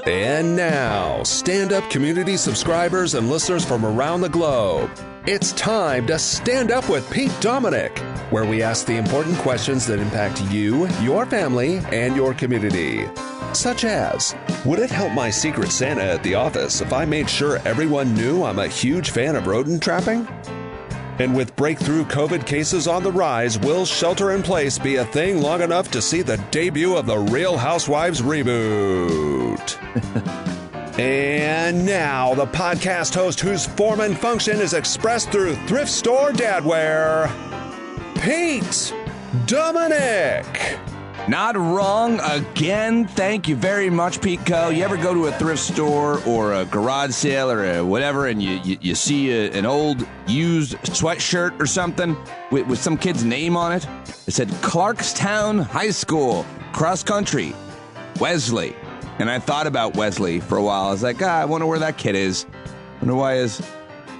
And now, stand-up community subscribers and listeners from around the globe, it's time to Stand Up with Pete Dominic, where we ask the important questions that impact you, your family, and your community. Such as, would it help my Secret Santa at the office if I made sure everyone knew I'm a huge fan of rodent trapping? And with breakthrough COVID cases on the rise, will shelter in place be a thing long enough to see the debut of the Real Housewives reboot? And now, the podcast host whose form and function is expressed through thrift store dadwear, Pete Dominic. Not wrong again. Thank you very much, Pico. You ever go to a thrift store or a garage sale or a whatever, and you see an old used sweatshirt or something with some kid's name on it? It said Clarkstown High School, cross country, Wesley. And I thought about Wesley for a while. I was like, I wonder where that kid is. I wonder why his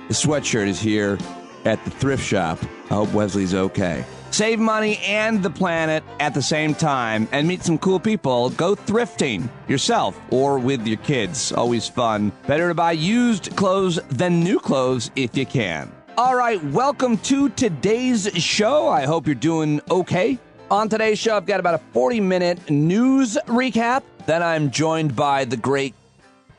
sweatshirt is here at the thrift shop. I hope Wesley's okay. Save money and the planet at the same time and meet some cool people. Go thrifting yourself or with your kids. Always fun. Better to buy used clothes than new clothes if you can. All right, welcome to today's show. I hope you're doing okay. On today's show, I've got about a 40-minute news recap. Then I'm joined by the great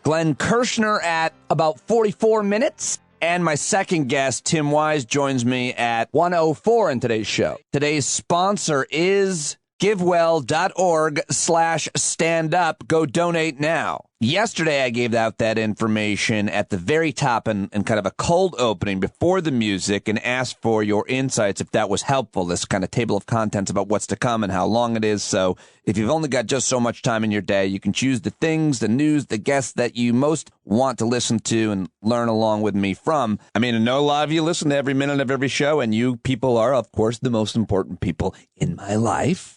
Glenn Kirschner at about 44 minutes. And my second guest, Tim Wise, joins me at 1:04 in today's show. Today's sponsor is givewell.org/standup. Go donate now. Yesterday, I gave out that information at the very top and kind of a cold opening before the music and asked for your insights if that was helpful, this kind of table of contents about what's to come and how long it is. So if you've only got just so much time in your day, you can choose the things, the news, the guests that you most want to listen to and learn along with me from. I mean, I know a lot of you listen to every minute of every show, and you people are, of course, the most important people in my life.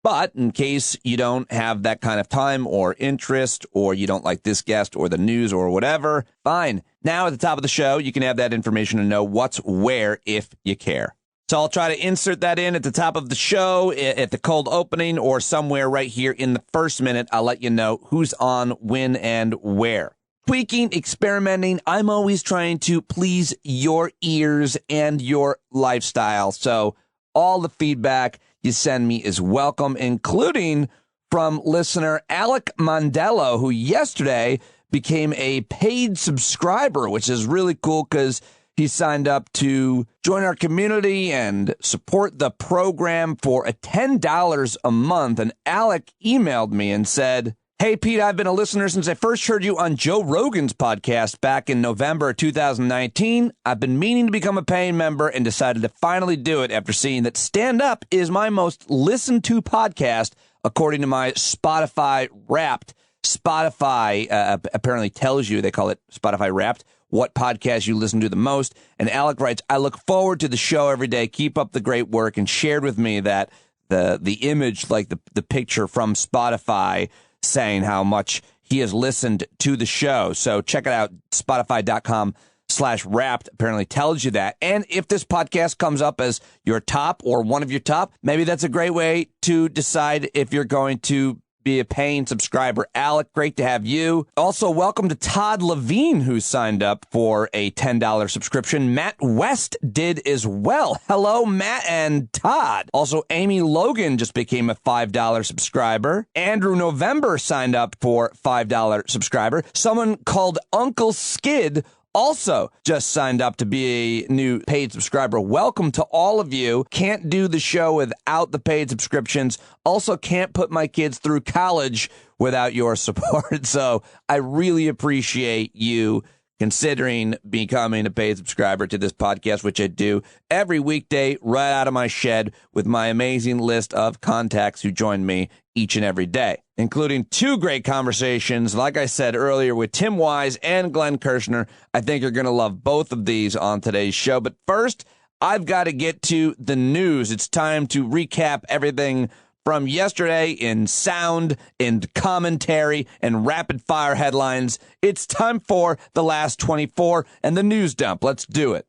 But in case you don't have that kind of time or interest, or you don't like this guest or the news or whatever, fine. Now at the top of the show, you can have that information and know what's where if you care. So I'll try to insert that in at the top of the show, at the cold opening, or somewhere right here in the first minute. I'll let you know who's on, when, and where. Tweaking, experimenting, I'm always trying to please your ears and your lifestyle. So all the feedback you send me is welcome, including from listener Alec Mondello, who yesterday became a paid subscriber, which is really cool because he signed up to join our community and support the program for a $10 a month. And Alec emailed me and said, "Hey, Pete, I've been a listener since I first heard you on Joe Rogan's podcast back in November 2019. I've been meaning to become a paying member and decided to finally do it after seeing that Stand Up is my most listened to podcast, according to my Spotify Wrapped." Spotify apparently tells you, they call it Spotify Wrapped, what podcast you listen to the most. And Alec writes, "I look forward to the show every day. Keep up the great work," and shared with me that the image, like the picture from Spotify, saying how much he has listened to the show. So check it out. Spotify.com/wrapped apparently tells you that. And if this podcast comes up as your top or one of your top, maybe that's a great way to decide if you're going to be a paying subscriber. Alec, great to have you. Also, welcome to Todd Levine, who signed up for a $10 subscription. Matt West did as well. Hello, Matt and Todd. Also, Amy Logan just became a $5 subscriber. Andrew November signed up for $5 subscriber. Someone called Uncle Skid also just signed up to be a new paid subscriber. Welcome to all of you. Can't do the show without the paid subscriptions. Also can't put my kids through college without your support. So I really appreciate you considering becoming a paid subscriber to this podcast, which I do every weekday right out of my shed with my amazing list of contacts who join me each and every day, including two great conversations, like I said earlier, with Tim Wise and Glenn Kirschner. I think you're going to love both of these on today's show. But first, I've got to get to the news. It's time to recap everything from yesterday in sound and commentary and rapid fire headlines. It's time for the last 24 and the news dump. Let's do it.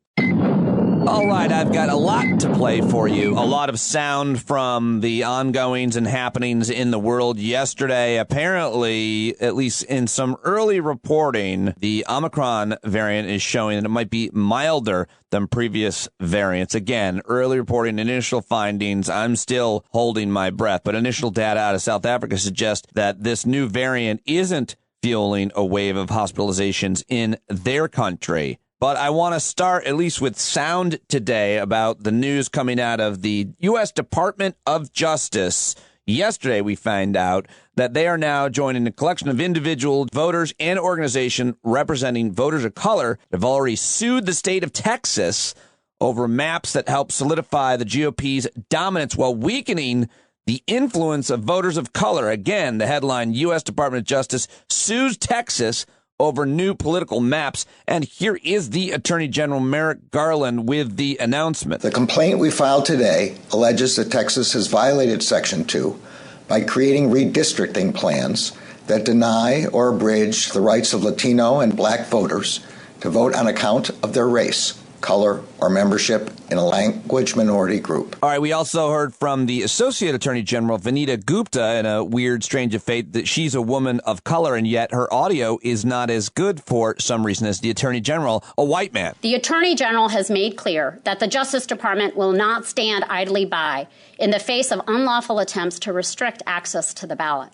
All right, I've got a lot to play for you. A lot of sound from the ongoings and happenings in the world yesterday. Apparently, at least in some early reporting, the Omicron variant is showing that it might be milder than previous variants. Again, early reporting, initial findings. I'm still holding my breath, but initial data out of South Africa suggests that this new variant isn't fueling a wave of hospitalizations in their country. But I want to start at least with sound today about the news coming out of the U.S. Department of Justice. Yesterday, we found out that they are now joining a collection of individual voters and organizations representing voters of color that have already sued the state of Texas over maps that help solidify the GOP's dominance while weakening the influence of voters of color. Again, the headline, U.S. Department of Justice sues Texas over new political maps. And here is the Attorney General Merrick Garland with the announcement. The complaint we filed today alleges that Texas has violated Section 2 by creating redistricting plans that deny or abridge the rights of Latino and Black voters to vote on account of their race, color, or membership in a language minority group. All right, we also heard from the Associate Attorney General, Vanita Gupta, in a weird strange of fate that she's a woman of color, and yet her audio is not as good for some reason as the Attorney General, a white man. The Attorney General has made clear that the Justice Department will not stand idly by in the face of unlawful attempts to restrict access to the ballot.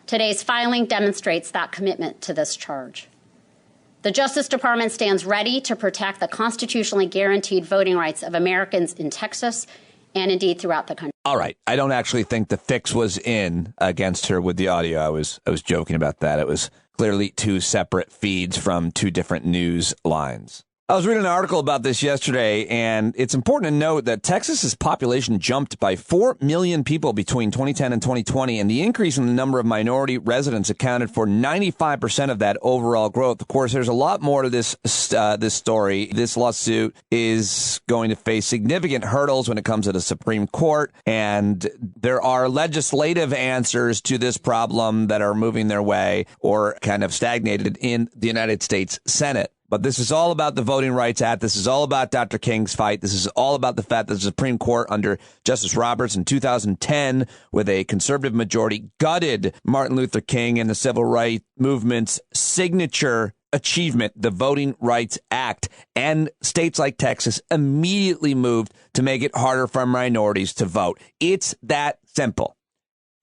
Today's filing demonstrates that commitment to this charge. The Justice Department stands ready to protect the constitutionally guaranteed voting rights of Americans in Texas and indeed throughout the country. All right. I don't actually think the fix was in against her with the audio. I was joking about that. It was clearly two separate feeds from two different news lines. I was reading an article about this yesterday, and it's important to note that Texas's population jumped by 4 million people between 2010 and 2020, and the increase in the number of minority residents accounted for 95% of that overall growth. Of course, there's a lot more to this story. This lawsuit is going to face significant hurdles when it comes to the Supreme Court, and there are legislative answers to this problem that are moving their way or kind of stagnated in the United States Senate. But this is all about the Voting Rights Act. This is all about Dr. King's fight. This is all about the fact that the Supreme Court under Justice Roberts in 2010, with a conservative majority, gutted Martin Luther King and the civil rights movement's signature achievement, the Voting Rights Act. And states like Texas immediately moved to make it harder for minorities to vote. It's that simple.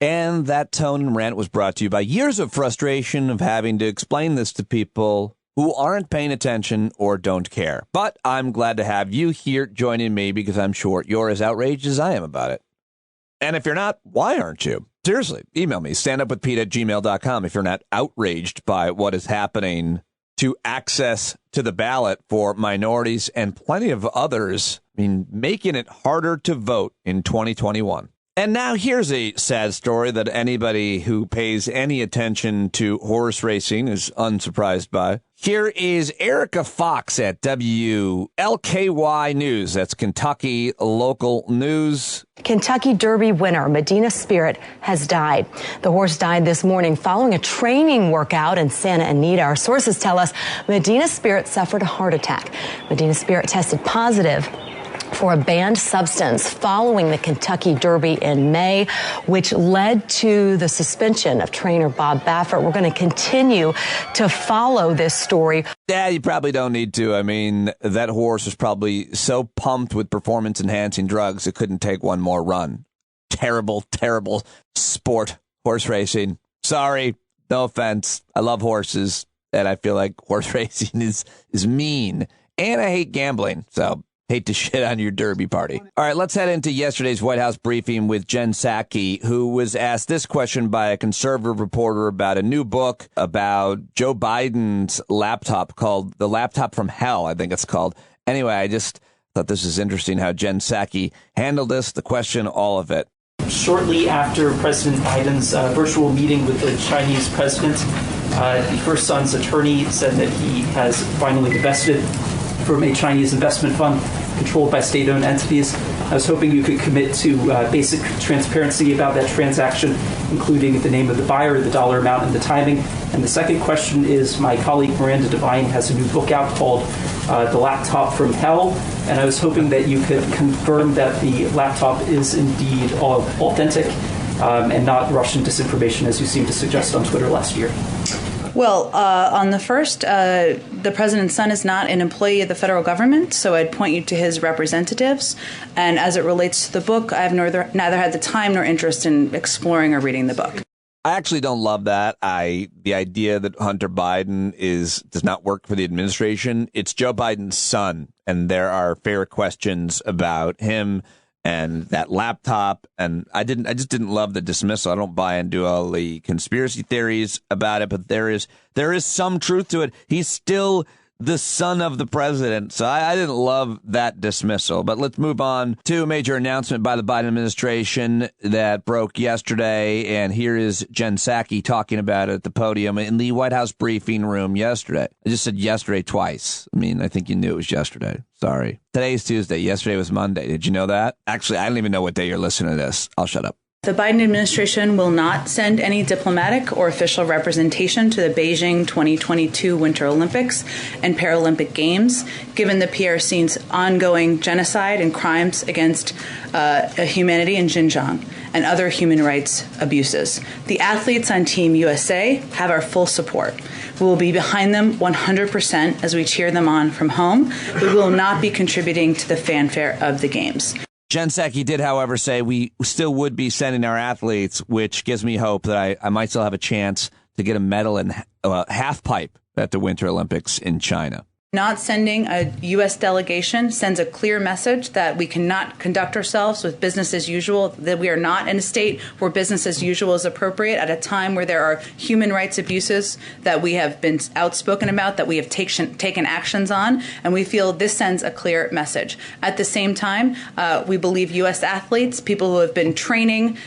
And that tone and rant was brought to you by years of frustration of having to explain this to people who aren't paying attention or don't care. But I'm glad to have you here joining me because I'm sure you're as outraged as I am about it. And if you're not, why aren't you? Seriously, email me, standupwithpete@gmail.com if you're not outraged by what is happening to access to the ballot for minorities and plenty of others. I mean, making it harder to vote in 2021. And now here's a sad story that anybody who pays any attention to horse racing is unsurprised by. Here is Erica Fox at WLKY News. That's Kentucky local news. Kentucky Derby winner Medina Spirit has died. The horse died this morning following a training workout in Santa Anita. Our sources tell us Medina Spirit suffered a heart attack. Medina Spirit tested positive for a banned substance following the Kentucky Derby in May, which led to the suspension of trainer Bob Baffert. We're going to continue to follow this story. Yeah, you probably don't need to. I mean, that horse was probably so pumped with performance-enhancing drugs it couldn't take one more run. Terrible, terrible sport, horse racing. Sorry, no offense. I love horses, and I feel like horse racing is mean. And I hate gambling, so hate to shit on your Derby party. All right, let's head into yesterday's White House briefing with Jen Psaki, who was asked this question by a conservative reporter about a new book about Joe Biden's laptop called The Laptop from Hell, I think it's called. Anyway, I just thought this is interesting how Jen Psaki handled this, the question, all of it. Shortly after President Biden's virtual meeting with the Chinese president, the first son's attorney said that he has finally divested from a Chinese investment fund controlled by state-owned entities. I was hoping you could commit to basic transparency about that transaction including the name of the buyer, the dollar amount, and the timing. And the second question is, my colleague Miranda Devine has a new book out called The Laptop from Hell, and I was hoping that you could confirm that the laptop is indeed authentic and not Russian disinformation, as you seemed to suggest on Twitter last year. Well, on the first, the president's son is not an employee of the federal government, so I'd point you to his representatives. And as it relates to the book, I've neither had the time nor interest in exploring or reading the book. I actually don't love that. The idea that Hunter Biden does not work for the administration. It's Joe Biden's son, and there are fair questions about him and that laptop. And I just didn't love the dismissal. I don't buy into all the conspiracy theories about it, but there is some truth to it. He's still the son of the president. So I didn't love that dismissal. But let's move on to a major announcement by the Biden administration that broke yesterday. And here is Jen Psaki talking about it at the podium in the White House briefing room yesterday. I just said yesterday twice. I mean, I think you knew it was yesterday. Sorry. Today is Tuesday. Yesterday was Monday. Did you know that? Actually, I don't even know what day you're listening to this. I'll shut up. The Biden administration will not send any diplomatic or official representation to the Beijing 2022 Winter Olympics and Paralympic Games, given the PRC's ongoing genocide and crimes against humanity in Xinjiang and other human rights abuses. The athletes on Team USA have our full support. We will be behind them 100% as we cheer them on from home. We will not be contributing to the fanfare of the Games. Jen Psaki did, however, say we still would be sending our athletes, which gives me hope that I might still have a chance to get a medal in half pipe at the Winter Olympics in China. Not sending a U.S. delegation sends a clear message that we cannot conduct ourselves with business as usual, that we are not in a state where business as usual is appropriate at a time where there are human rights abuses that we have been outspoken about, that we have taken actions on, and we feel this sends a clear message. At the same time, we believe U.S. athletes, people who have been training,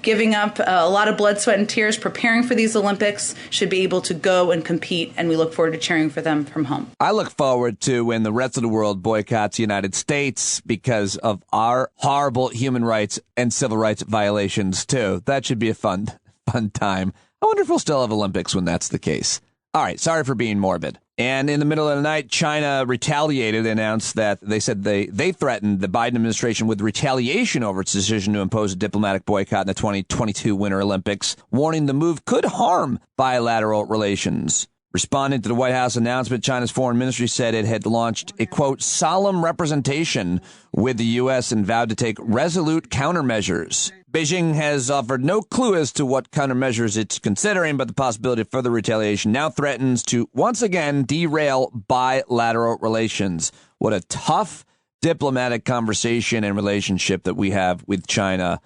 giving up a lot of blood, sweat, and tears, preparing for these Olympics, should be able to go and compete, and we look forward to cheering for them from home. I look forward to when the rest of the world boycotts the United States because of our horrible human rights and civil rights violations, too. That should be a fun time. I wonder if we'll still have Olympics when that's the case. All right, sorry for being morbid. And in the middle of the night, China retaliated, announced that they said they threatened the Biden administration with retaliation over its decision to impose a diplomatic boycott in the 2022 Winter Olympics, warning the move could harm bilateral relations. Responding to the White House announcement, China's foreign ministry said it had launched a, quote, solemn representation with the U.S. and vowed to take resolute countermeasures. Beijing has offered no clue as to what countermeasures it's considering, but the possibility of further retaliation now threatens to once again derail bilateral relations. What a tough diplomatic conversation and relationship that we have with China.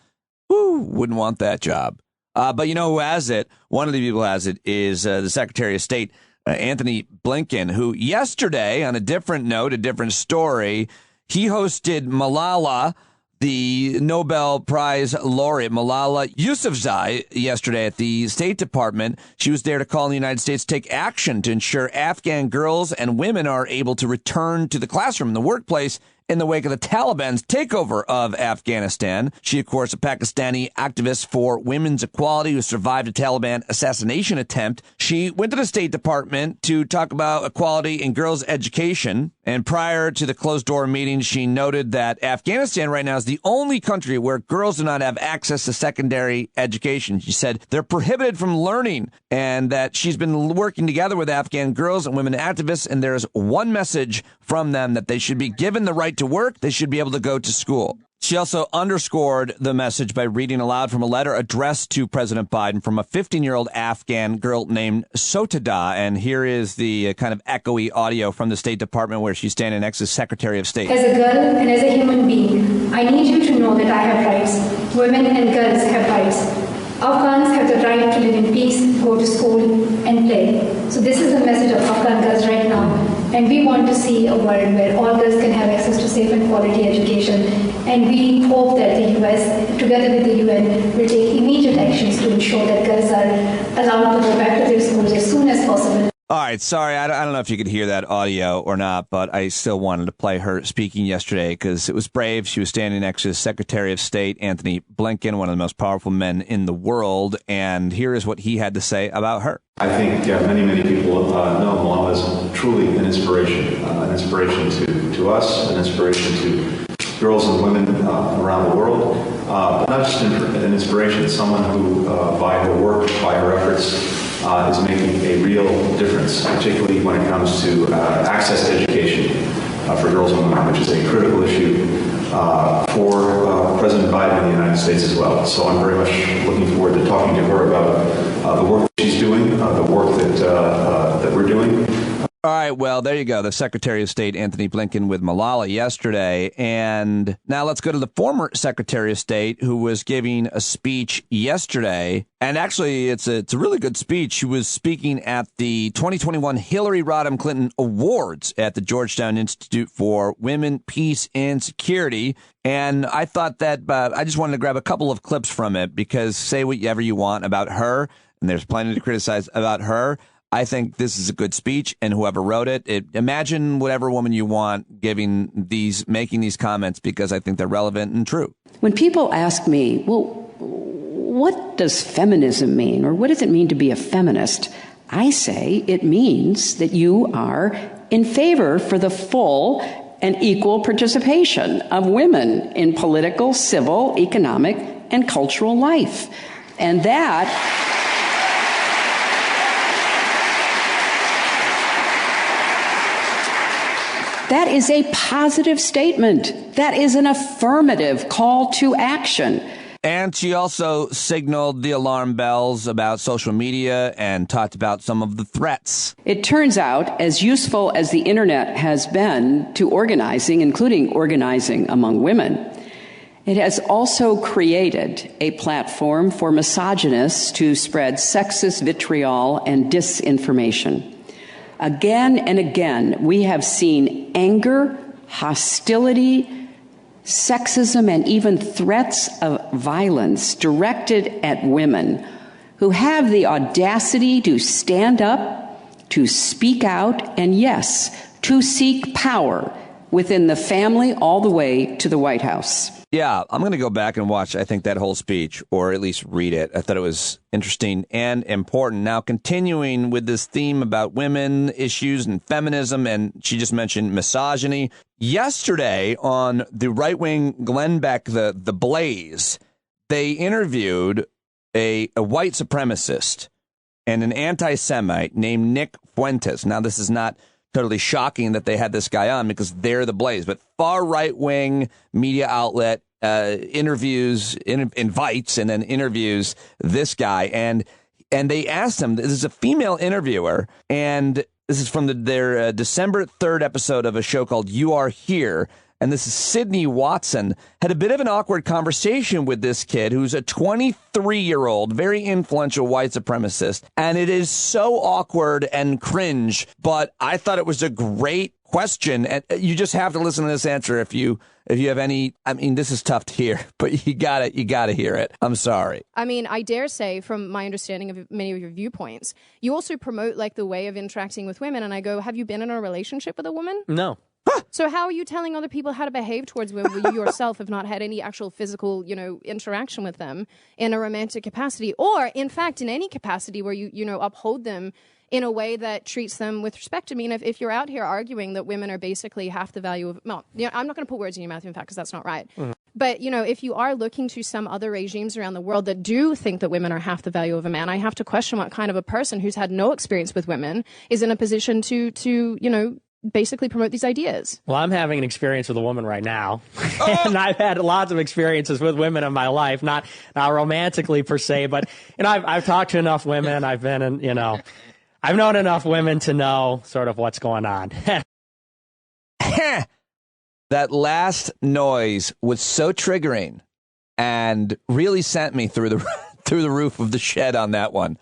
Woo, wouldn't want that job. But you know who has it? One of the people who has it is the Secretary of State, Anthony Blinken, who yesterday, on a different note, a different story, he hosted Malala, the Nobel Prize laureate, Malala Yousafzai, yesterday at the State Department. She was there to call on the United States to take action to ensure Afghan girls and women are able to return to the classroom and the workplace in the wake of the Taliban's takeover of Afghanistan. She, of course, a Pakistani activist for women's equality who survived a Taliban assassination attempt. She went to the State Department to talk about equality in girls' education. And prior to the closed-door meeting, she noted that Afghanistan right now is the only country where girls do not have access to secondary education. She said they're prohibited from learning, and that she's been working together with Afghan girls and women activists, and there's one message from them, that they should be given the right to work. They should be able to go to school. She also underscored the message by reading aloud from a letter addressed to President Biden from a 15-year-old Afghan girl named Sotada. And here is the kind of echoey audio from the State Department where she's standing next to Secretary of State. As a girl and as a human being, I need you to know that I have rights. Women and girls have rights. Afghans have the right to live in peace, go to school, and play. So this is the message of Afghan girls right now. And we want to see a world where all girls can have access to safe and quality education. And we hope that the U.S., together with the UN, will take immediate actions to ensure that girls are allowed to go back to their schools as soon as possible. All right, sorry, I don't know if you could hear that audio or not, but I still wanted to play her speaking yesterday because it was brave. She was standing next to Secretary of State Antony Blinken, one of the most powerful men in the world, and here is what he had to say about her. I think many people know Malala as truly an inspiration to us, an inspiration to girls and women around the world, but not just an inspiration, someone who, by her work, by her efforts, is making a real difference, particularly when it comes to access to education for girls and women, which is a critical issue for President Biden in the United States as well. So I'm very much looking forward to talking to her about the work that she's doing, the work that we're doing. All right, well, there you go. The Secretary of State, Antony Blinken, with Malala yesterday. And now let's go to the former Secretary of State who was giving a speech yesterday. And actually, it's a really good speech. She was speaking at the 2021 Hillary Rodham Clinton Awards at the Georgetown Institute for Women, Peace, and Security. And I thought that I just wanted to grab a couple of clips from it because say whatever you want about her, and there's plenty to criticize about her. I think this is a good speech, and whoever wrote it, imagine whatever woman you want making these comments because I think they're relevant and true. When people ask me, well, what does feminism mean, or what does it mean to be a feminist? I say it means that you are in favor for the full and equal participation of women in political, civil, economic, and cultural life. And that is a positive statement. That is an affirmative call to action. And she also signaled the alarm bells about social media and talked about some of the threats. It turns out, as useful as the internet has been to organizing, including organizing among women, it has also created a platform for misogynists to spread sexist vitriol and disinformation. Again and again, we have seen anger, hostility, sexism, and even threats of violence directed at women who have the audacity to stand up, to speak out, and yes, to seek power within the family all the way to the White House. Yeah, I'm going to go back and watch, I think, that whole speech, or at least read it. I thought it was interesting and important. Now, continuing with this theme about women issues and feminism, and she just mentioned misogyny. Yesterday on the right-wing Glenn Beck, the Blaze, they interviewed a white supremacist and an anti-Semite named Nick Fuentes. Now, this is not totally shocking that they had this guy on because they're the Blaze, but far right-wing media outlet invites and then interviews this guy. And they asked him, this is a female interviewer, and this is from their December 3rd episode of a show called You Are Here. And this is Sydney Watson, had a bit of an awkward conversation with this kid who's a 23-year-old, very influential white supremacist. And it is so awkward and cringe, but I thought it was a great question. And you just have to listen to this answer if you have any. I mean, this is tough to hear, but you got to hear it. I'm sorry. I mean, I dare say, from my understanding of many of your viewpoints, you also promote like the way of interacting with women. And I go, have you been in a relationship with a woman? No. So how are you telling other people how to behave towards women when you yourself have not had any actual physical, interaction with them in a romantic capacity, or in fact in any capacity where you uphold them in a way that treats them with respect? I mean, if you're out here arguing that women are basically half the value of, well, I'm not going to put words in your mouth, in fact, because that's not right. Mm-hmm. But, if you are looking to some other regimes around the world that do think that women are half the value of a man, I have to question what kind of a person who's had no experience with women is in a position to basically promote these ideas. Well, I'm having an experience with a woman right now, and I've had lots of experiences with women in my life, not romantically per se, but I've talked to enough women. I've been in, I've known enough women to know sort of what's going on. That last noise was so triggering and really sent me through the roof of the shed on that one.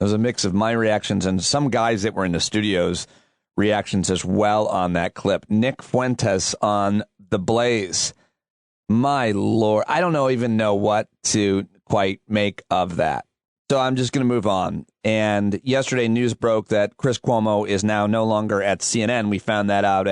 There was a mix of my reactions and some guys that were in the studios reactions as well on that clip. Nick Fuentes on The Blaze. My Lord, I don't even know what to quite make of that. So I'm just going to move on. And yesterday, news broke that Chris Cuomo is now no longer at CNN. We found that out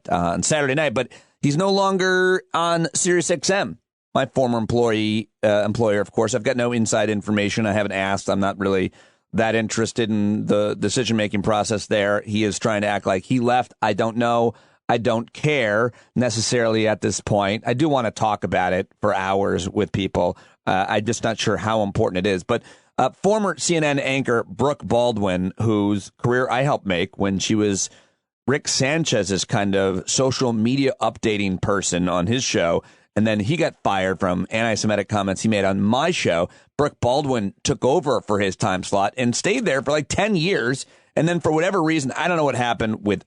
on Saturday night, but he's no longer on SiriusXM. My former employer, of course. I've got no inside information. I haven't asked. I'm not really that interested in the decision-making process there. He is trying to act like he left. I don't know. I don't care necessarily at this point. I do want to talk about it for hours with people. I'm just not sure how important it is. But former CNN anchor Brooke Baldwin, whose career I helped make when she was Rick Sanchez's kind of social media updating person on his show, and then he got fired from anti-Semitic comments he made on my show. Brooke Baldwin took over for his time slot and stayed there for like 10 years. And then for whatever reason, I don't know what happened with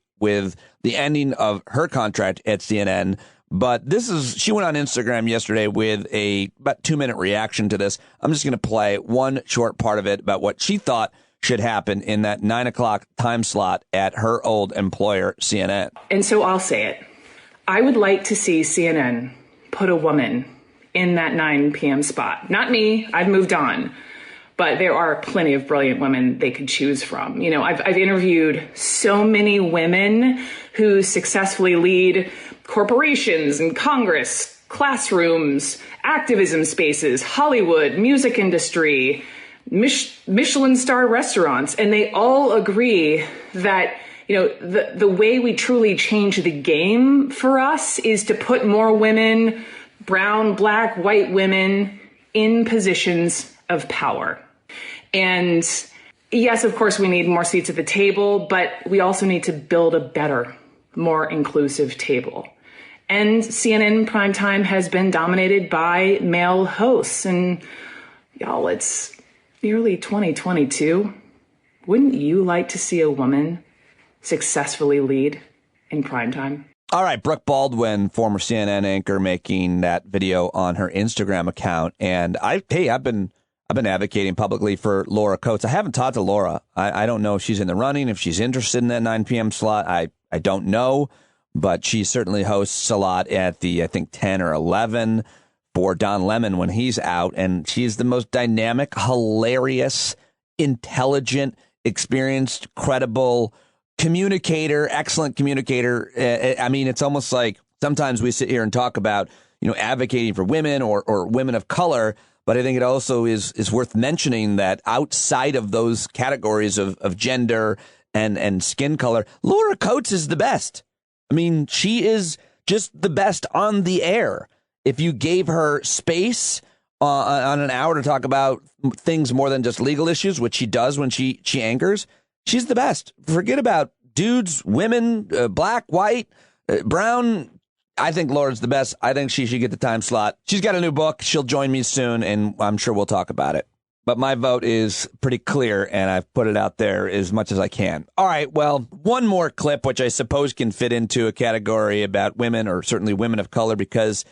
the ending of her contract at CNN. But she went on Instagram yesterday with about 2-minute reaction to this. I'm just going to play one short part of it about what she thought should happen in that 9 o'clock time slot at her old employer, CNN. And so I'll say it. I would like to see CNN put a woman in that 9 p.m. spot. Not me. I've moved on. But there are plenty of brilliant women they could choose from. You know, I've interviewed so many women who successfully lead corporations and Congress, classrooms, activism spaces, Hollywood, music industry, Michelin star restaurants. And they all agree that, you know, the way we truly change the game for us is to put more women, brown, black, white women in positions of power. And yes, of course, we need more seats at the table, but we also need to build a better, more inclusive table. And CNN primetime has been dominated by male hosts. And y'all, it's nearly 2022. Wouldn't you like to see a woman successfully lead in primetime? All right, Brooke Baldwin, former CNN anchor, making that video on her Instagram account. And I've been advocating publicly for Laura Coates. I haven't talked to Laura. I don't know if she's in the running, if she's interested in that 9 p.m. slot. I don't know, but she certainly hosts a lot at the, I think, 10 or 11 for Don Lemon when he's out. And she's the most dynamic, hilarious, intelligent, experienced, credible communicator, excellent communicator. I mean, it's almost like sometimes we sit here and talk about, you know, advocating for women or women of color. But I think it also is worth mentioning that outside of those categories of gender and skin color, Laura Coates is the best. I mean, she is just the best on the air. If you gave her space on an hour to talk about things more than just legal issues, which she does when she anchors, she's the best. Forget about dudes, women, black, white, brown. I think Laura's the best. I think she should get the time slot. She's got a new book. She'll join me soon, and I'm sure we'll talk about it. But my vote is pretty clear, and I've put it out there as much as I can. All right, well, one more clip, which I suppose can fit into a category about women, or certainly women of color, because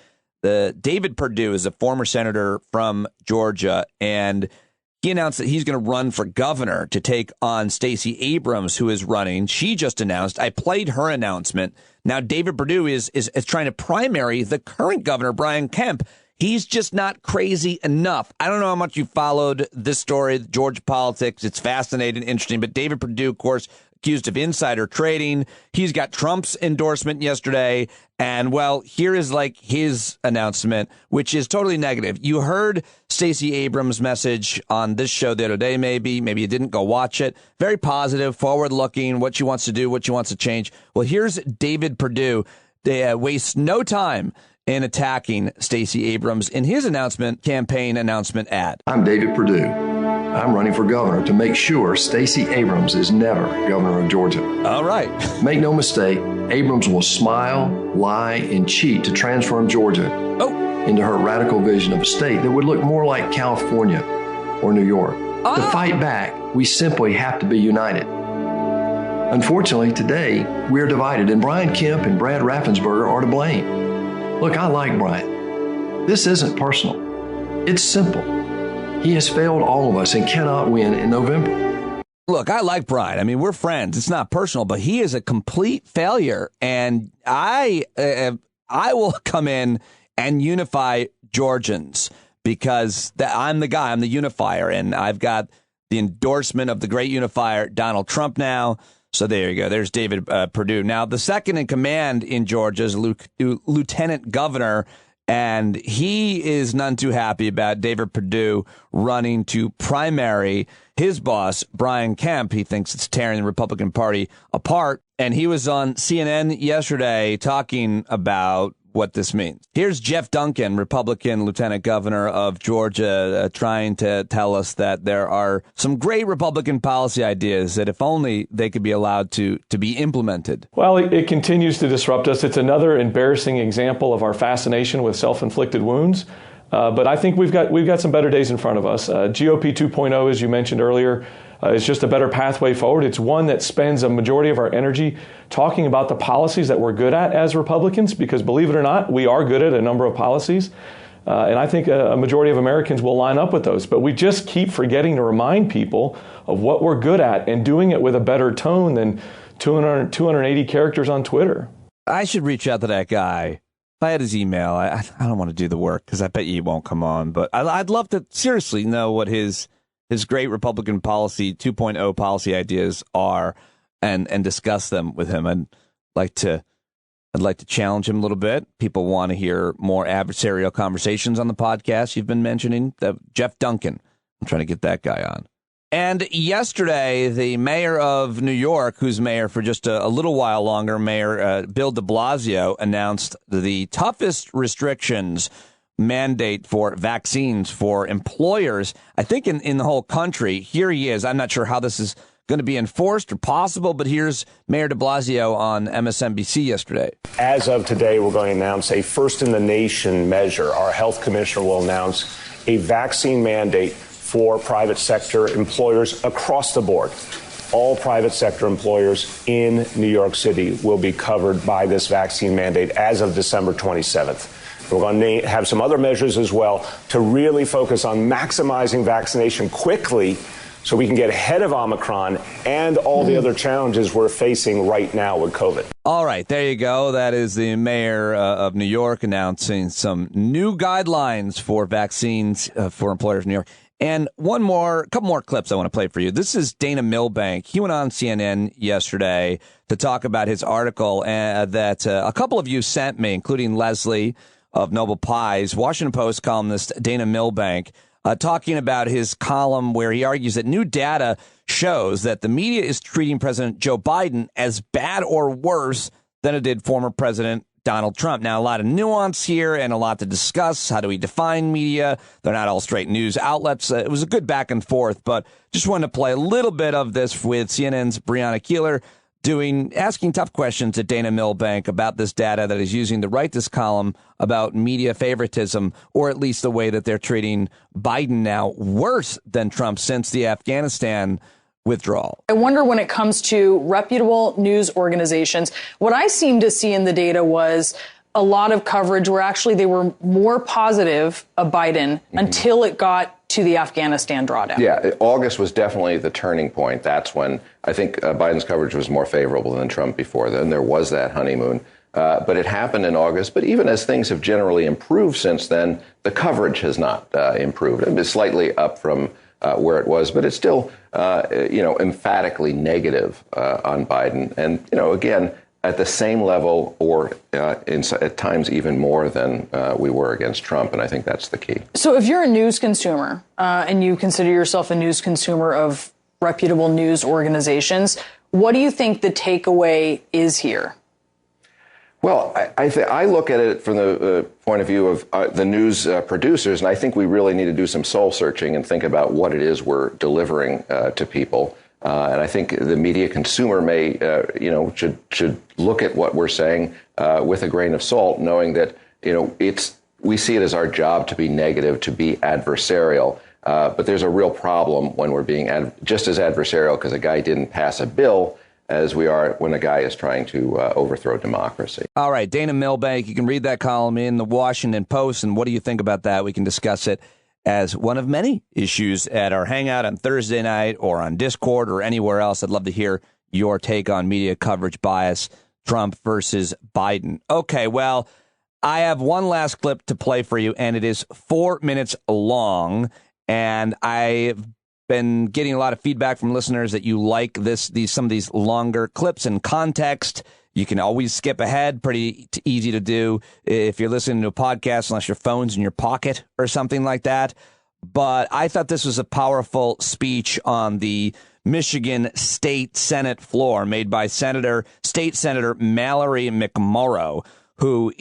David Perdue is a former senator from Georgia, and he announced that he's going to run for governor to take on Stacey Abrams, who is running. She just announced. I played her announcement. Now, David Perdue is trying to primary the current governor, Brian Kemp. He's just not crazy enough. I don't know how much you followed this story, Georgia politics. It's fascinating, interesting. But David Perdue, of course, accused of insider trading. He's got Trump's endorsement yesterday. And, well, here is like his announcement, which is totally negative. You heard Stacey Abrams' message on this show the other day, maybe you didn't go watch it. Very positive, forward looking, what she wants to do, what she wants to change. Well, here's David Perdue. They waste no time in attacking Stacey Abrams in his campaign announcement ad. I'm David Perdue. I'm running for governor to make sure Stacey Abrams is never governor of Georgia. All right. Make no mistake, Abrams will smile, lie, and cheat to transform Georgia into her radical vision of a state that would look more like California or New York. To fight back, we simply have to be united. Unfortunately, today, we are divided, and Brian Kemp and Brad Raffensperger are to blame. Look, I like Brian. This isn't personal. It's simple. He has failed all of us and cannot win in November. Look, I like Brian. I mean, we're friends. It's not personal, but he is a complete failure. And I will come in and unify Georgians because I'm the guy, I'm the unifier, and I've got the endorsement of the great unifier, Donald Trump now. So there you go. There's David Perdue. Now, the second in command in Georgia is Lieutenant Governor, and he is none too happy about David Perdue running to primary his boss, Brian Kemp. He thinks it's tearing the Republican Party apart. And he was on CNN yesterday talking about what this means. Here's Jeff Duncan, Republican Lieutenant Governor of Georgia, trying to tell us that there are some great Republican policy ideas that if only they could be allowed to be implemented. Well, it continues to disrupt us. It's another embarrassing example of our fascination with self-inflicted wounds. But I think we've got some better days in front of us. GOP 2.0, as you mentioned earlier, is just a better pathway forward. It's one that spends a majority of our energy talking about the policies that we're good at as Republicans, because believe it or not, we are good at a number of policies. And I think a majority of Americans will line up with those. But we just keep forgetting to remind people of what we're good at and doing it with a better tone than 280 characters on Twitter. I should reach out to that guy. If I had his email, I don't want to do the work because I bet you he won't come on. But I'd love to seriously know what his great Republican policy 2.0 policy ideas are and discuss them with him. I'd like to challenge him a little bit. People want to hear more adversarial conversations on the podcast you've been mentioning. Jeff Duncan, I'm trying to get that guy on. And yesterday, the mayor of New York, who's mayor for just a little while longer, Mayor Bill de Blasio, announced the toughest restrictions mandate for vaccines for employers, I think, in the whole country. Here he is. I'm not sure how this is going to be enforced or possible, but here's Mayor de Blasio on MSNBC yesterday. As of today, we're going to announce a first-in-the-nation measure. Our health commissioner will announce a vaccine mandate for private sector employers across the board. All private sector employers in New York City will be covered by this vaccine mandate as of December 27th. We're going to have some other measures as well to really focus on maximizing vaccination quickly so we can get ahead of Omicron and all the other challenges we're facing right now with COVID. All right, there you go. That is the mayor of New York announcing some new guidelines for vaccines for employers in New York. And couple more clips I want to play for you. This is Dana Milbank. He went on CNN yesterday to talk about his article that a couple of you sent me, including Leslie of Noble Pies, Washington Post columnist Dana Milbank, talking about his column where he argues that new data shows that the media is treating President Joe Biden as bad or worse than it did former President Donald Trump. Now, a lot of nuance here and a lot to discuss. How do we define media? They're not all straight news outlets. It was a good back and forth, but just wanted to play a little bit of this with CNN's Breonna Keeler asking tough questions at Dana Milbank about this data that is using to write this column about media favoritism, or at least the way that they're treating Biden now worse than Trump since the Afghanistan withdrawal. I wonder when it comes to reputable news organizations, what I seem to see in the data was a lot of coverage where actually they were more positive of Biden until it got to the Afghanistan drawdown. Yeah, August was definitely the turning point. That's when I think Biden's coverage was more favorable than Trump before then. There was that honeymoon. But it happened in August. But even as things have generally improved since then, the coverage has not improved. It's slightly up from where it was, but it's still, emphatically negative on Biden. And, again, at the same level or at times even more than we were against Trump. And I think that's the key. So if you're a news consumer and you consider yourself a news consumer of reputable news organizations, what do you think the takeaway is here? Well, I look at it from the point of view of the news producers, and I think we really need to do some soul searching and think about what it is we're delivering to people. And I think the media consumer may, should look at what we're saying with a grain of salt, knowing that, we see it as our job to be negative, to be adversarial. But there's a real problem when we're being just as adversarial because a guy didn't pass a bill as we are when a guy is trying to overthrow democracy. All right, Dana Milbank, you can read that column in the Washington Post. And what do you think about that? We can discuss it as one of many issues at our Hangout on Thursday night or on Discord or anywhere else. I'd love to hear your take on media coverage bias, Trump versus Biden. Okay, well, I have one last clip to play for you, and it is 4 minutes long. And I've been getting a lot of feedback from listeners that you like some of these longer clips in context. You can always skip ahead, pretty easy to do if you're listening to a podcast, unless your phone's in your pocket or something like that. But I thought this was a powerful speech on the Michigan State Senate floor made by State Senator Mallory McMorrow, who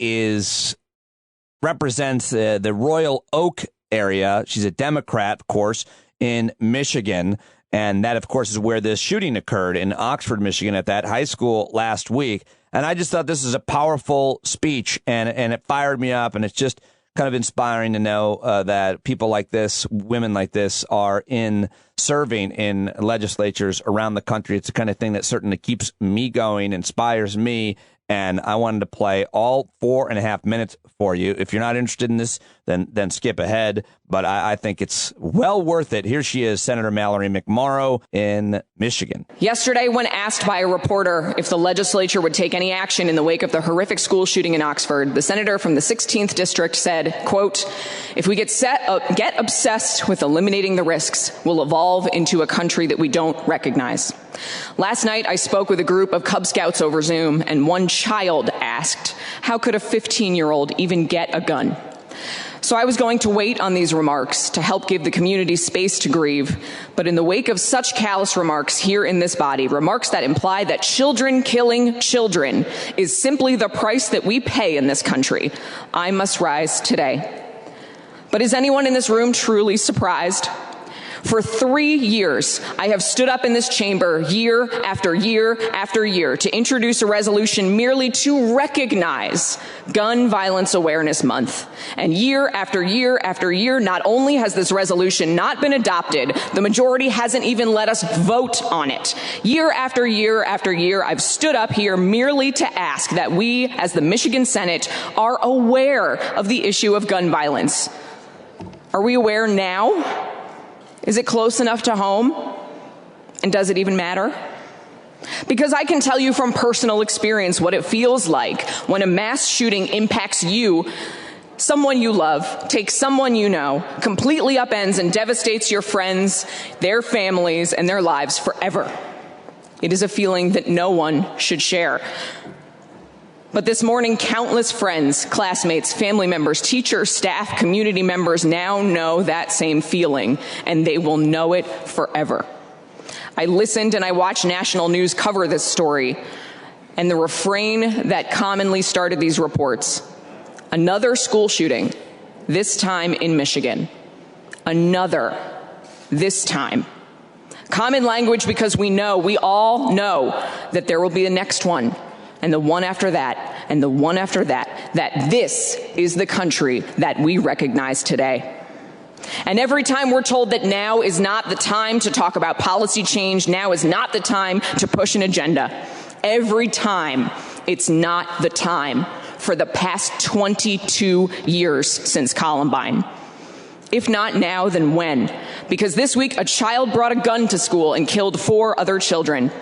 represents the Royal Oak area. She's a Democrat, of course, in Michigan. And that, of course, is where this shooting occurred in Oxford, Michigan, at that high school last week. And I just thought this is a powerful speech, and it fired me up. And it's just kind of inspiring to know that people like this, women like this, are serving in legislatures around the country. It's the kind of thing that certainly keeps me going, inspires me. And I wanted to play all 4.5 minutes for you. If you're not interested in this, then skip ahead. But I think it's well worth it. Here she is, Senator Mallory McMorrow in Michigan. Yesterday, when asked by a reporter if the legislature would take any action in the wake of the horrific school shooting in Oxford, the senator from the 16th district said, quote, "If we get obsessed with eliminating the risks, we'll evolve into a country that we don't recognize." Last night, I spoke with a group of Cub Scouts over Zoom, and one child asked, how could a 15-year-old even get a gun? So I was going to wait on these remarks to help give the community space to grieve, but in the wake of such callous remarks here in this body, remarks that imply that children killing children is simply the price that we pay in this country, I must rise today. But is anyone in this room truly surprised? For 3 years, I have stood up in this chamber year after year after year to introduce a resolution merely to recognize Gun Violence Awareness Month. And year after year after year, not only has this resolution not been adopted, the majority hasn't even let us vote on it. Year after year after year, I've stood up here merely to ask that we, as the Michigan Senate, are aware of the issue of gun violence. Are we aware now? Is it close enough to home? And does it even matter? Because I can tell you from personal experience what it feels like when a mass shooting impacts you, someone you love, takes someone you know, completely upends and devastates your friends, their families, and their lives forever. It is a feeling that no one should share. But this morning, countless friends, classmates, family members, teachers, staff, community members now know that same feeling, and they will know it forever. I listened and I watched national news cover this story, and the refrain that commonly started these reports: another school shooting, this time in Michigan. Another, this time. Common language because we all know that there will be the next one, and the one after that, and the one after that, that this is the country that we recognize today. And every time we're told that now is not the time to talk about policy change, now is not the time to push an agenda, every time it's not the time for the past 22 years since Columbine. If not now, then when? Because this week, a child brought a gun to school and killed 4 other children.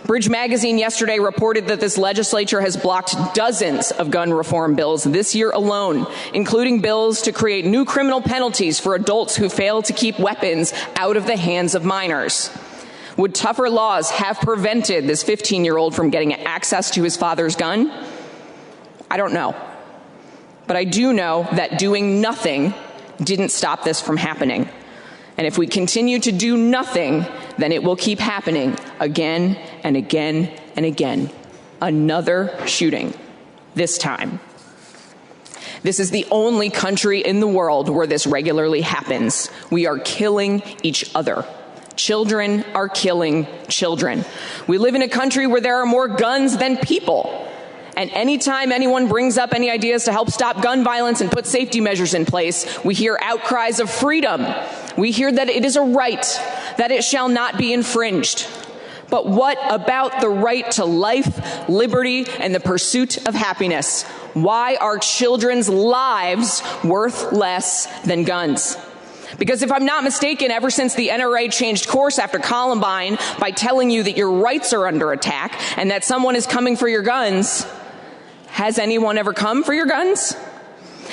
Bridge Magazine yesterday reported that this legislature has blocked dozens of gun reform bills this year alone, including bills to create new criminal penalties for adults who fail to keep weapons out of the hands of minors. Would tougher laws have prevented this 15-year-old from getting access to his father's gun? I don't know. But I do know that doing nothing didn't stop this from happening. And if we continue to do nothing, then it will keep happening again and again and again. Another shooting, this time. This is the only country in the world where this regularly happens. We are killing each other. Children are killing children. We live in a country where there are more guns than people. And anytime anyone brings up any ideas to help stop gun violence and put safety measures in place, we hear outcries of freedom. We hear that it is a right, that it shall not be infringed. But what about the right to life, liberty, and the pursuit of happiness? Why are children's lives worth less than guns? Because if I'm not mistaken, ever since the NRA changed course after Columbine by telling you that your rights are under attack and that someone is coming for your guns, Has anyone ever come for your guns?